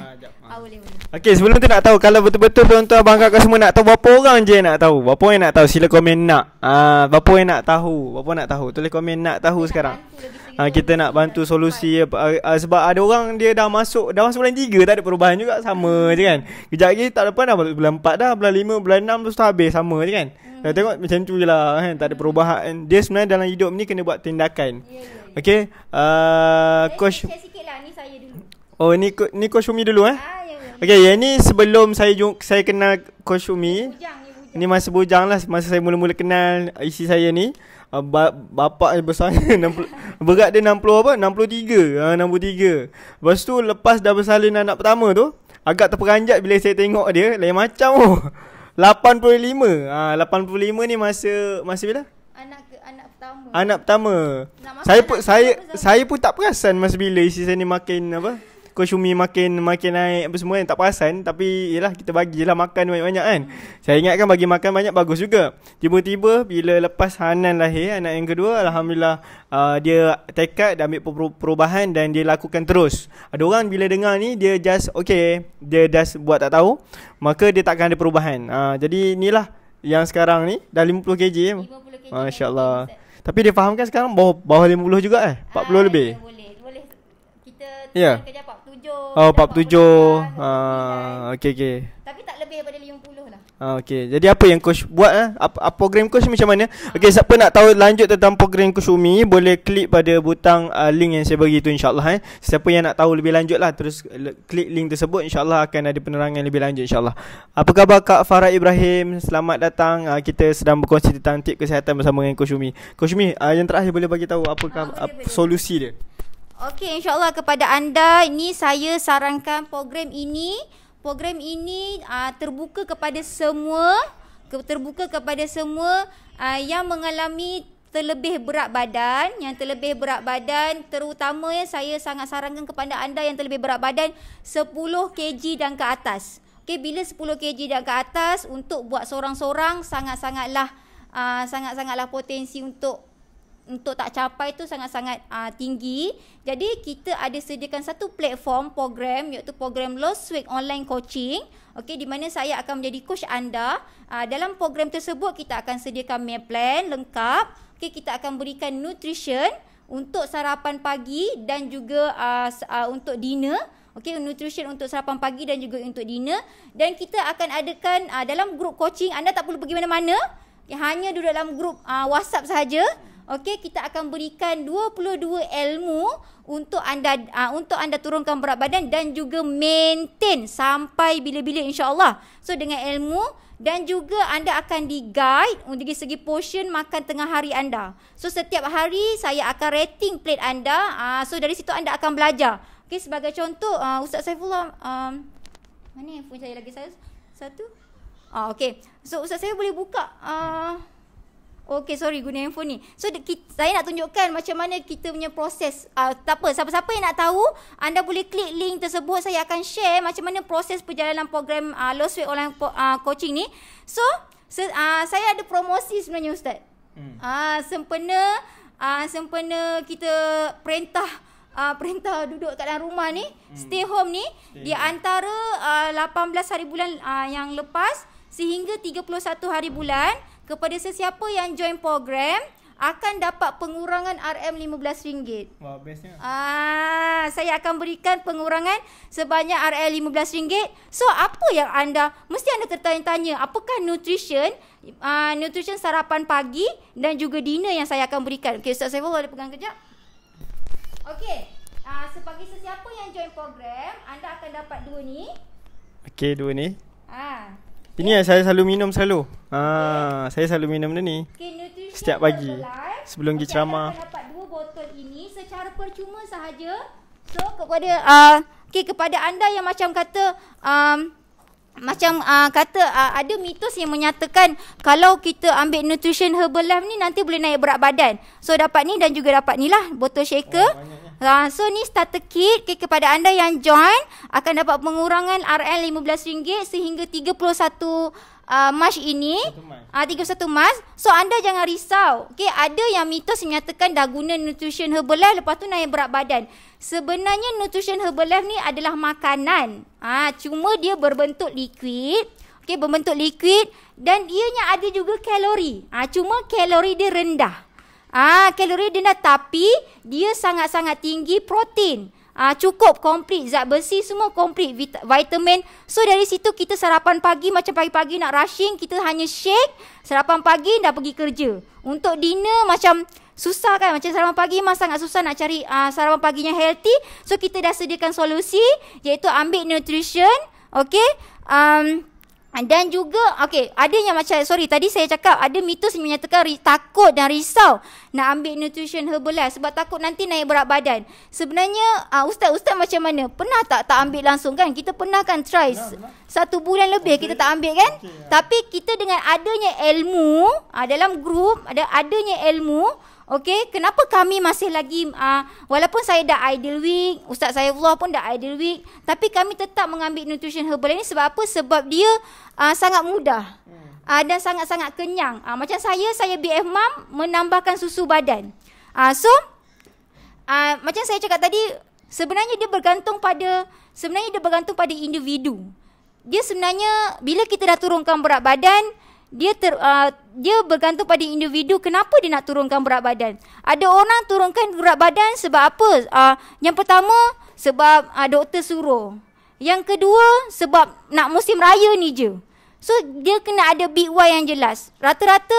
boleh. Okey, sebelum tu nak tahu kalau betul-betul tuan-tuan abang kakak semua nak tahu, berapa orang je nak tahu? Berapa orang nak tahu? Sila komen nak. Berapa orang nak tahu? Berapa nak tahu? Tulis komen nak tahu sekarang. Kita nak bantu solusi sebab ada orang dia dah masuk bulan 3 tak ada perubahan juga, sama je kan. Kejap lagi tak depan dah bulan 4 dah, bulan 5, bulan 6 terus habis, sama je kan. Dah tengok macam tu je lah kan, tak ada perubahan. Dia sebenarnya dalam hidup ni kena buat tindakan. Okey, coach sikit lah, ni saya dulu. Oh, ni Coach Umi dulu Okey, yang ni sebelum saya kenal Coach Umi. Ni masa bujang lah, masa saya mula-mula kenal isi saya ni. Bapak dia besar berat dia 63. 63. Lepas tu lepas dah bersalin anak pertama tu, agak terperanjat bila saya tengok dia lain macam 85. 85 ni masa bila? Anak pertama. Saya pun tak perasan masa bila isi saya ni makin Coach Umi makin naik apa semua kan, tak perasan. Tapi yelah, kita bagilah makan banyak-banyak kan. Saya ingatkan bagi makan banyak bagus juga. Tiba-tiba bila lepas Hanan lahir, anak yang kedua, Alhamdulillah dia tekad, dia ambil perubahan dan dia lakukan terus. Ada orang bila dengar ni dia just dia just buat tak tahu, maka dia takkan ada perubahan. Jadi inilah yang sekarang ni dah 50 kg. 50 kg. Masya-Allah. Tapi dia fahamkan sekarang bawah 50 juga 40 lebih. Boleh. Kita kerja 47. 47. Okey. Tapi tak lebih daripada 50 lah. Okey. Jadi apa yang coach buat program coach macam mana? Okey, siapa nak tahu lanjut tentang program Coach Umi, boleh klik pada butang link yang saya bagi tu, insya-Allah Siapa yang nak tahu lebih lanjut lah, terus klik link tersebut, insya-Allah akan ada penerangan lebih lanjut, insya-Allah. Apa khabar Kak Farah Ibrahim? Selamat datang. Kita sedang berkongsi tentang tip kesihatan bersama dengan Coach Umi. Coach Umi, yang terakhir boleh bagi tahu apakah solusi dia? Okey, insya-Allah kepada anda, ini saya sarankan program ini terbuka kepada semua yang mengalami terlebih berat badan, terutama saya sangat sarankan kepada anda yang terlebih berat badan 10 kg dan ke atas. Okey, bila 10 kg dan ke atas, untuk buat sorang-sorang sangatlah potensi untuk tak capai tu sangat-sangat tinggi. Jadi kita ada sediakan satu platform program, iaitu program Lost Weight Online Coaching. Okey, di mana saya akan menjadi coach anda. Dalam program tersebut kita akan sediakan meal plan lengkap. Okey, kita akan berikan nutrition untuk sarapan pagi dan juga untuk dinner. Okey, nutrition untuk sarapan pagi dan juga untuk dinner. Dan kita akan adakan dalam grup coaching, anda tak perlu pergi mana-mana. Hanya duduk dalam grup WhatsApp sahaja. Okey, kita akan berikan 22 ilmu untuk anda turunkan berat badan dan juga maintain sampai bila-bila, insya-Allah. So dengan ilmu, dan juga anda akan di-guide dari segi portion makan tengah hari anda. So setiap hari saya akan rating plate anda. So dari situ anda akan belajar. Okey, sebagai contoh Ustaz Saifullah, mana handphone saya lagi satu? Okey. So Ustaz saya boleh buka Okey, sorry guna handphone ni. So saya nak tunjukkan macam mana kita punya proses. Tak apa, siapa-siapa yang nak tahu, anda boleh klik link tersebut. Saya akan share macam mana proses perjalanan program Lost Weight Online Coaching ni. So saya ada promosi sebenarnya Ustaz. Sempena kita perintah duduk kat dalam rumah ni, stay home ni, di antara 18 hari bulan yang lepas sehingga 31 hari bulan, kepada sesiapa yang join program, akan dapat pengurangan RM15. Wah, bestnya. Saya akan berikan pengurangan sebanyak RM15. So apa yang mesti anda tertanya-tanya, apakah nutrition sarapan pagi dan juga dinner yang saya akan berikan. Okey, Ustaz Saiful boleh pegang kejap. Okey. Sebagai sesiapa yang join program, anda akan dapat dua ni. Okey, dua ni. Okay. Ini yang saya selalu minum selalu. Saya selalu minum dia ni. Okay, setiap pagi sebelum pergi ceramah. Anda akan dapat dua botol ini secara percuma sahaja. So kepada kepada anda yang macam kata ada mitos yang menyatakan kalau kita ambil Nutrition Herbalife ni nanti boleh naik berat badan. So dapat ni dan juga dapat ni lah botol shaker. So ni starter kit kepada anda yang join akan dapat pengurangan RM15 sehingga 31 Mac ini. 31 Mac. So anda jangan risau. Okay, ada yang mitos menyatakan dah guna Nutrition Herbalife lepas tu naik berat badan. Sebenarnya Nutrition Herbalife ni adalah makanan. Cuma dia berbentuk liquid. Okay, berbentuk liquid dan ianya ada juga kalori. Cuma kalori dia rendah. Kalori dia rendah tapi dia sangat-sangat tinggi protein. Cukup komplit, zat besi semua komplit, vitamin. So dari situ kita sarapan pagi macam pagi-pagi nak rushing, kita hanya shake, sarapan pagi dah pergi kerja. Untuk dinner macam susah kan, macam sarapan pagi memang sangat susah nak cari sarapan pagi yang healthy. So kita dah sediakan solusi iaitu ambil nutrition, okay. Dan juga ada yang macam tadi saya cakap ada mitos yang menyatakan takut dan risau nak ambil Nutrition Herbalife sebab takut nanti naik berat badan. Sebenarnya ustaz macam mana? Pernah tak ambil langsung kan? Kita pernah kan try 1 bulan lebih kita tak ambil kan? Tapi kita dengan adanya ilmu dalam grup adanya ilmu. Okey, kenapa kami masih lagi walaupun saya dah Ideal Week, Ustaz Saifullah pun dah Ideal Week, tapi kami tetap mengambil Nutrition Herbalife ni sebab apa? Sebab dia sangat mudah dan sangat-sangat kenyang. Macam saya BF Mom menambahkan susu badan. Macam saya cakap tadi, sebenarnya dia bergantung pada individu. Dia sebenarnya bila kita dah turunkan berat badan, dia bergantung pada individu kenapa dia nak turunkan berat badan. Ada orang turunkan berat badan sebab apa? Yang pertama sebab doktor suruh. Yang kedua sebab nak musim raya ni je. So dia kena ada big why yang jelas. Rata-rata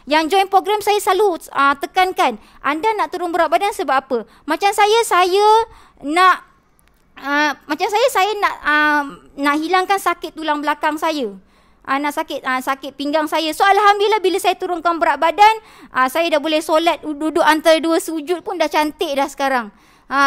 yang join program saya selalu tekankan, anda nak turun berat badan sebab apa? Macam saya nak nak hilangkan sakit tulang belakang saya. Nak sakit pinggang saya. So alhamdulillah bila saya turunkan berat badan, saya dah boleh solat duduk antara 2 sujud pun dah cantik dah sekarang.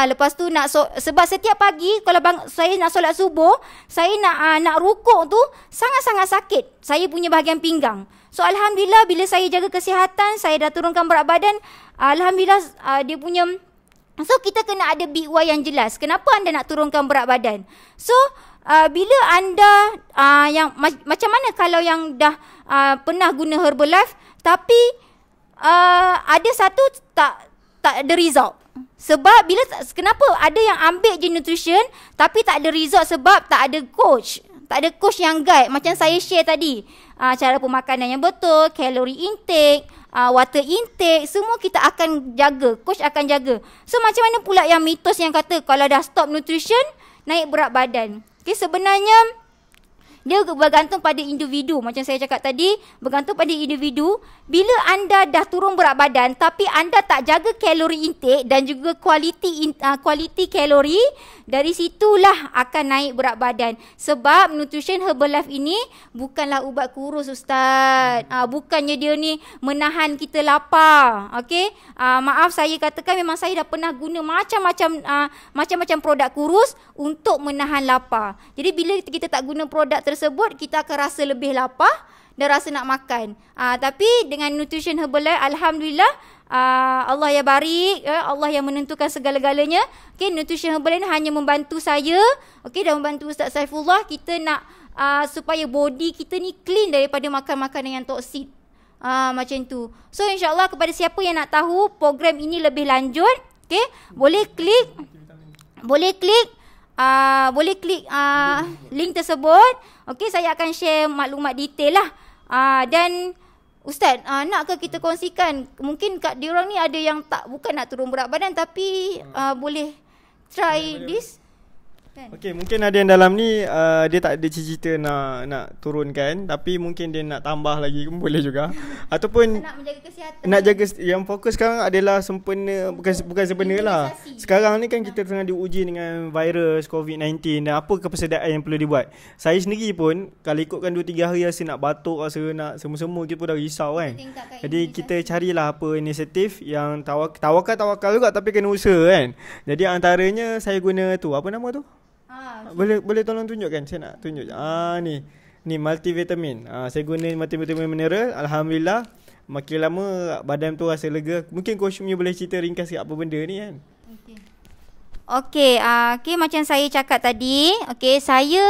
Lepas tu sebab setiap pagi kalau saya nak solat subuh, saya nak rukuk tu sangat-sangat sakit saya punya bahagian pinggang. So alhamdulillah bila saya jaga kesihatan, saya dah turunkan berat badan, alhamdulillah dia punya. So kita kena ada big why yang jelas. Kenapa anda nak turunkan berat badan? So bila anda macam mana kalau yang dah pernah guna Herbalife tapi ada satu tak ada result. Sebab kenapa ada yang ambil je nutrition tapi tak ada result sebab tak ada coach. Tak ada coach yang guide. Macam saya share tadi, cara pemakanan yang betul, kalori intake, water intake, semua kita akan jaga. Coach akan jaga. So macam mana pula yang mitos yang kata kalau dah stop nutrition naik berat badan? Okay, sebenarnya dia bergantung pada individu. Macam saya cakap tadi, bergantung pada individu. Bila anda dah turun berat badan tapi anda tak jaga kalori intake dan juga kualiti kalori, dari situlah akan naik berat badan. Sebab Nutrition Herbalife ini bukanlah ubat kurus ustaz. Bukannya dia ni menahan kita lapar. Okey? Maaf saya katakan memang saya dah pernah guna macam-macam produk kurus untuk menahan lapar. Jadi bila kita tak guna produk tersebut, kita akan rasa lebih lapar dan rasa nak makan. Tapi dengan Nutrition Herbalife, alhamdulillah, Allah ya barik, Allah yang menentukan segala-galanya. Okay, Nutrition Herbalife hanya membantu saya, okay, dan membantu Ustaz Saifullah. Kita nak supaya body kita ni clean daripada makan makanan yang toksik. Macam tu. So insyaAllah kepada siapa yang nak tahu program ini lebih lanjut, okay, boleh klik link tersebut. Okey, saya akan share maklumat detail lah. Dan Ustaz, nak ke kita kongsikan? Mungkin kat diorang ni ada yang tak, bukan nak turun berat badan tapi boleh try this. Kan? Okey, mungkin ada yang dalam ni dia tak ada cita-cita nak turunkan, tapi mungkin dia nak tambah lagi pun boleh juga. Ataupun nak menjaga kesihatan. Nak jaga, yang fokus sekarang adalah sempena, bukan sempena lah. Sekarang ni kan kita tengah diuji dengan virus COVID-19 dan apa kepersediaan yang perlu dibuat. Saya sendiri pun kalau ikutkan 2-3 hari rasa nak batuk, rasa nak semua-semua, kita pun dah risau kan. Jadi kita carilah apa inisiatif yang tawakal juga tapi kena usaha kan. Jadi antaranya saya guna tu, apa nama tu? Boleh tolong tunjukkan, saya nak tunjuk. Ni multivitamin. Saya guna multivitamin mineral. Alhamdulillah makin lama badan tu rasa lega. Mungkin Coach Umi boleh cerita ringkas apa benda ni kan. Okey, macam saya cakap tadi, saya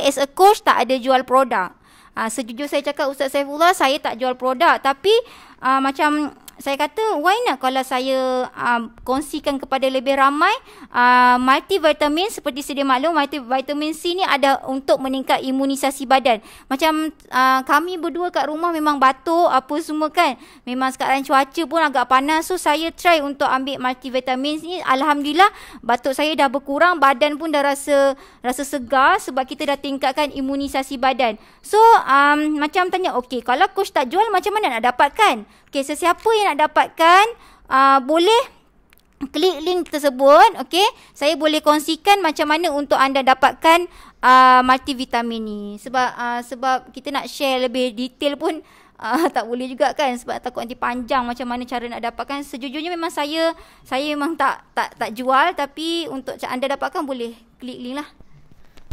as a coach tak ada jual produk. Sejujur saya cakap Ustaz Saifullah, saya tak jual produk, tapi macam saya kata why not kalau saya kongsikan kepada lebih ramai multivitamin. Seperti sedia maklum, multivitamin C ni ada untuk meningkat imunisasi badan. Macam kami berdua kat rumah memang batuk apa semua kan. Memang sekarang cuaca pun agak panas, so saya try untuk ambil multivitamin ni. Alhamdulillah batuk saya dah berkurang, badan pun dah rasa segar sebab kita dah tingkatkan imunisasi badan. So macam tanya, okey kalau coach tak jual macam mana nak dapatkan? Sesiapa yang nak dapatkan boleh klik link tersebut. Saya boleh kongsikan macam mana untuk anda dapatkan multivitamin ni. Sebab kita nak share lebih detail pun tak boleh juga kan, sebab takut nanti panjang macam mana cara nak dapatkan. Sejujurnya memang saya memang tak jual, tapi untuk anda dapatkan boleh klik link lah.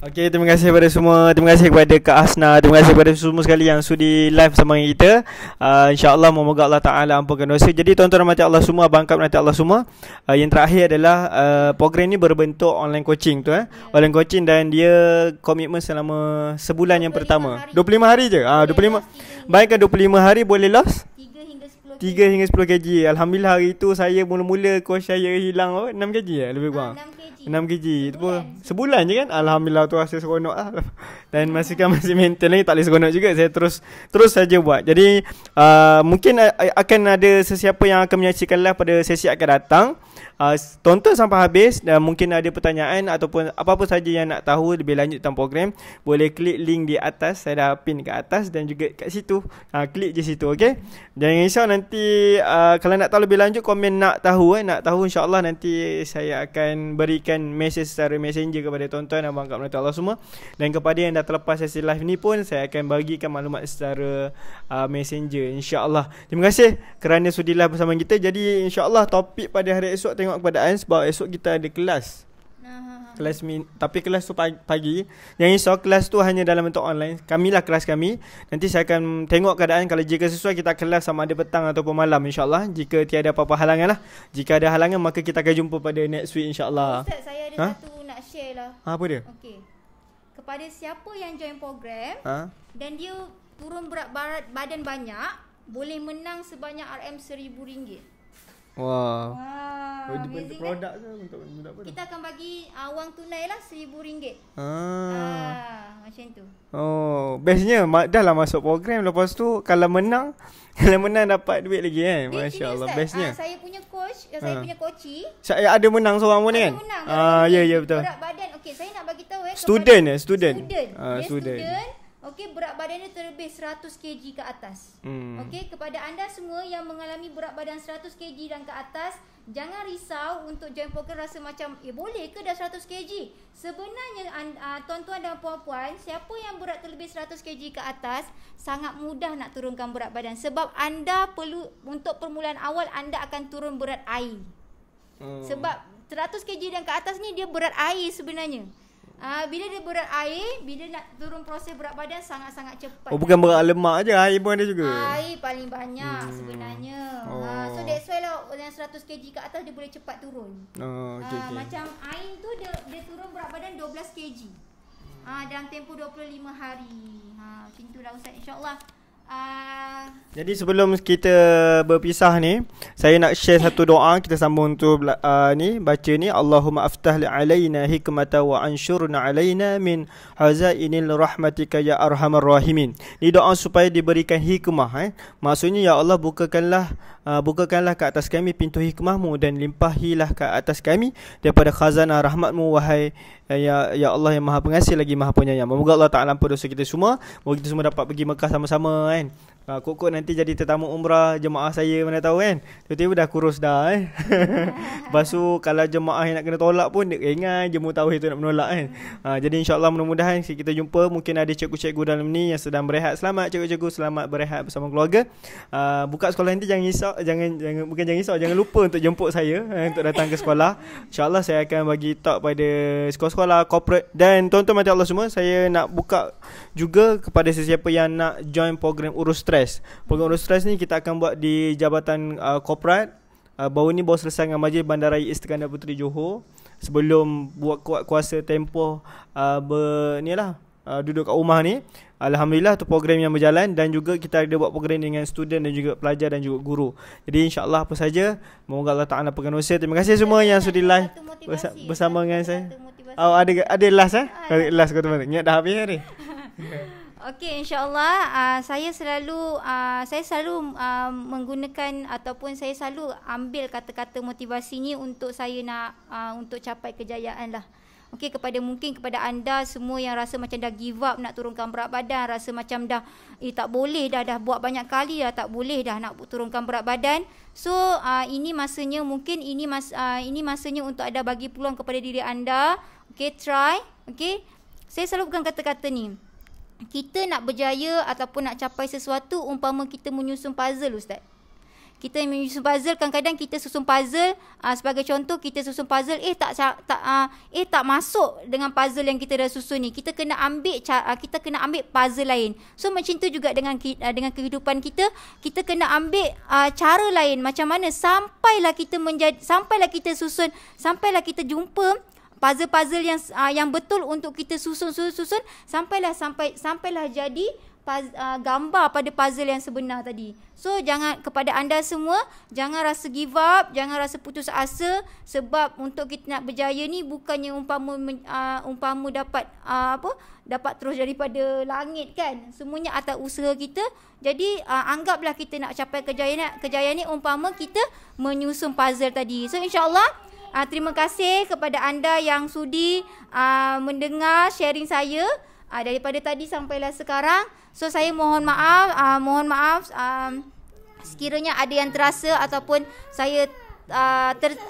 Okey, terima kasih kepada semua. Terima kasih kepada Kak Hasna. Terima kasih kepada semua sekali yang sudi live sama dengan kita. InsyaAllah moga Allah Ta'ala ampunkan dosa. Jadi tuan-tuan rahmati Allah semua, abang kap rahmati Allah semua, yang terakhir adalah program ni berbentuk online coaching tu. Online coaching, dan dia komitmen selama sebulan yang pertama. 25 hari je. 25. Bayangkan 25 hari boleh loss 3 hingga 10 kg. Alhamdulillah hari tu saya mula-mula coach saya hilang 6 kg lebih kurang. 6 kg itu pun sebulan je kan. Alhamdulillah tu rasa seronok lah. Dan masih maintain lagi, tak boleh seronok juga. Saya terus saja buat. Jadi mungkin akan ada sesiapa yang akan menyaksikan live pada sesi akan datang. Tonton sampai habis, dan mungkin ada pertanyaan ataupun apa-apa saja yang nak tahu lebih lanjut tentang program, boleh klik link di atas. Saya dah pin kat atas dan juga kat situ. Klik je situ, okey. Jangan risau nanti kalau nak tahu lebih lanjut, komen nak tahu insya-Allah nanti saya akan berikan mesej secara messenger kepada tuan-tuan abang kak menaati Allah semua. Dan kepada yang dah terlepas sesi live ni pun saya akan bagikan maklumat secara messenger insya-Allah. Terima kasih kerana sudi live bersama kita. Jadi insya-Allah topik pada hari esok tengok keadaan, sebab esok kita ada kelas. Tapi kelas tu pagi. Yang risau kelas tu hanya dalam bentuk online. Kamilah kelas kami. Nanti saya akan tengok keadaan. Kalau jika sesuai kita kelas sama ada petang ataupun malam insya-Allah. Jika tiada apa-apa halangan lah. Jika ada halangan maka kita akan jumpa pada next week insya-Allah. Ustaz, saya ada satu nak share lah. Apa dia? Okey. Kepada siapa yang join program dan dia turun berat badan banyak, boleh menang sebanyak RM1,000. Wah. Bentuk produk ke untuk apa tu? Kita akan bagi wang tunai lah RM1,000. Macam tu. Oh, bestnya dah lah masuk program, lepas tu kalau menang dapat duit lagi kan. Masya-Allah, bestnya. Saya punya coach, saya punya coachee. Saya ada menang seorang pun kan? Ya betul. Berat badan, okey, saya nak bagi tahu student. Student. Okey, berat badan dia terlebih 100 kg ke atas. Okey, kepada anda semua yang mengalami berat badan 100 kg dan ke atas, jangan risau untuk join program rasa macam boleh ke dah 100 kg. Sebenarnya tuan-tuan dan puan-puan, siapa yang berat terlebih 100 kg ke atas sangat mudah nak turunkan berat badan, sebab anda perlu, untuk permulaan awal anda akan turun berat air. Sebab 100 kg dan ke atas ni dia berat air sebenarnya. Bila dia berat air, bila nak turun proses berat badan sangat-sangat cepat. Bukan berat lemak je, air pun ada juga. Air paling banyak sebenarnya. So that's why lah yang 100 kg ke atas dia boleh cepat turun. Okay. Macam air tu dia turun berat badan 12 kg dalam tempoh 25 hari. Macam tu lah Ustaz, insyaAllah. Jadi sebelum kita berpisah ni, saya nak share satu doa. Kita sambung untuk baca ni. Allahumma aftah alaina hikmata wa anshurna alaina min hazainil rahmatika ya arhamar rahimin. Ni doa supaya diberikan hikmah. Maksudnya, ya Allah, bukakanlah ke atas kami pintu hikmahmu dan limpahilah ke atas kami daripada khazanah rahmatmu, wahai ya Allah yang maha pengasih lagi maha penyayang. Moga Allah Ta'ala ampun dosa kita semua. Moga kita semua dapat pergi Mekah sama-sama kan. Kok nanti jadi tetamu umrah jemaah saya, mana tahu kan. Tiba-tiba dah kurus dah Lepas tu kalau jemaah yang nak kena tolak pun dia ingat je mu tahu itu nak menolak kan. Jadi insyaAllah mudah-mudahan kita jumpa. Mungkin ada cikgu-cikgu dalam ni yang sedang berehat. Selamat cikgu-cikgu, selamat berehat bersama keluarga. Buka sekolah nanti jangan risau, jangan lupa untuk jemput saya untuk datang ke sekolah. InsyaAllah saya akan bagi talk pada sekolah-sekolah corporate. Dan tuan-tuan mati Allah semua, saya nak buka juga kepada sesiapa yang nak join program urus stres. Program urus stres ni kita akan buat di Jabatan Korporat. Baru selesai dengan Majlis Bandaraya Iskandar Puteri Johor. Sebelum buat kuasa tempoh duduk kat rumah ni. Alhamdulillah tu program yang berjalan. Dan juga kita ada buat program dengan student dan juga pelajar dan juga guru. Jadi insyaAllah apa saja, moga Allah Ta'ala pengenusia. Terima kasih semua yang sudi live bersama dengan saya. Ada last last kau teman. Ingat dah habis hari. Okey, insyaAllah saya selalu menggunakan ataupun saya selalu ambil kata-kata motivasi ni untuk saya nak untuk capai kejayaan lah. Okey, kepada anda semua yang rasa macam dah give up nak turunkan berat badan, rasa macam dah tak boleh dah buat banyak kali dah tak boleh dah nak turunkan berat badan. So ini masanya, mungkin ini masanya untuk anda bagi peluang kepada diri anda. Okey, try. Okey. Saya selalu pegang kata-kata ni. Kita nak berjaya ataupun nak capai sesuatu umpama kita menyusun puzzle, Ustaz. Kita menyusun puzzle, kadang-kadang kita susun puzzle, sebagai contoh kita susun puzzle tak masuk dengan puzzle yang kita dah susun ni. Kita kena ambil puzzle lain. So macam tu juga dengan kehidupan kita, kita kena ambil cara lain macam mana sampailah kita susun, sampailah kita jumpa puzzle-puzzle yang betul untuk kita susun sampailah jadi gambar pada puzzle yang sebenar tadi. So kepada anda semua, jangan rasa give up, jangan rasa putus asa, sebab untuk kita nak berjaya ni bukannya umpama dapat terus daripada langit kan. Semuanya atas usaha kita. Jadi anggaplah kita nak capai kejayaan ni umpama kita menyusun puzzle tadi. So insyaAllah terima kasih kepada anda yang sudi mendengar sharing saya daripada tadi sampailah sekarang. So saya mohon maaf sekiranya ada yang terasa ataupun saya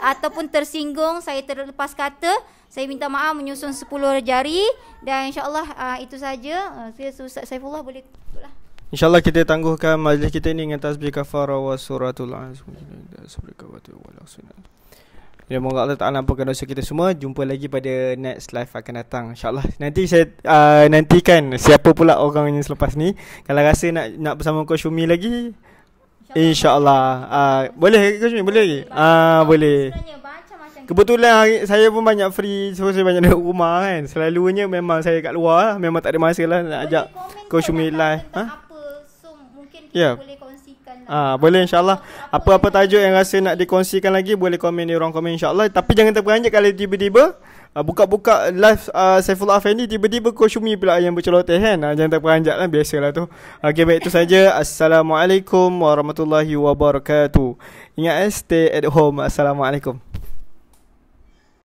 ataupun tersinggung, saya terlepas kata. Saya minta maaf menyusun 10 jari. Dan insyaAllah itu saja. Ustaz Saifullah boleh lah. InsyaAllah kita tangguhkan majlis kita ini dengan tasbih kafarah wa suratul azm. Ya, moga Allah Ta'ala ampunkan dosa kita semua. Jumpa lagi pada next live akan datang, InsyaAllah. Nanti saya nantikan siapa pula orang yang selepas ni. Kalau rasa nak bersama Coach Umi lagi, InsyaAllah. Boleh Coach Umi? Boleh lagi? Boleh. Kebetulan saya pun banyak free. So saya banyak duduk rumah kan. Selalunya memang saya kat luar. Memang tak ada masa lah nak ajak Coach Umi live. Ya. Boleh insyaAllah. Apa-apa tajuk yang rasa nak dikongsikan lagi, boleh komen di ruang komen insyaAllah. Tapi jangan terperanjat kalau tiba-tiba buka-buka live Saifullah Afendi, tiba-tiba Coach Umi pula yang berceloteh kan. Jangan terperanjat lah, biasalah tu. Okay, baik, itu saja. Assalamualaikum warahmatullahi wabarakatuh. Ingat stay at home. Assalamualaikum.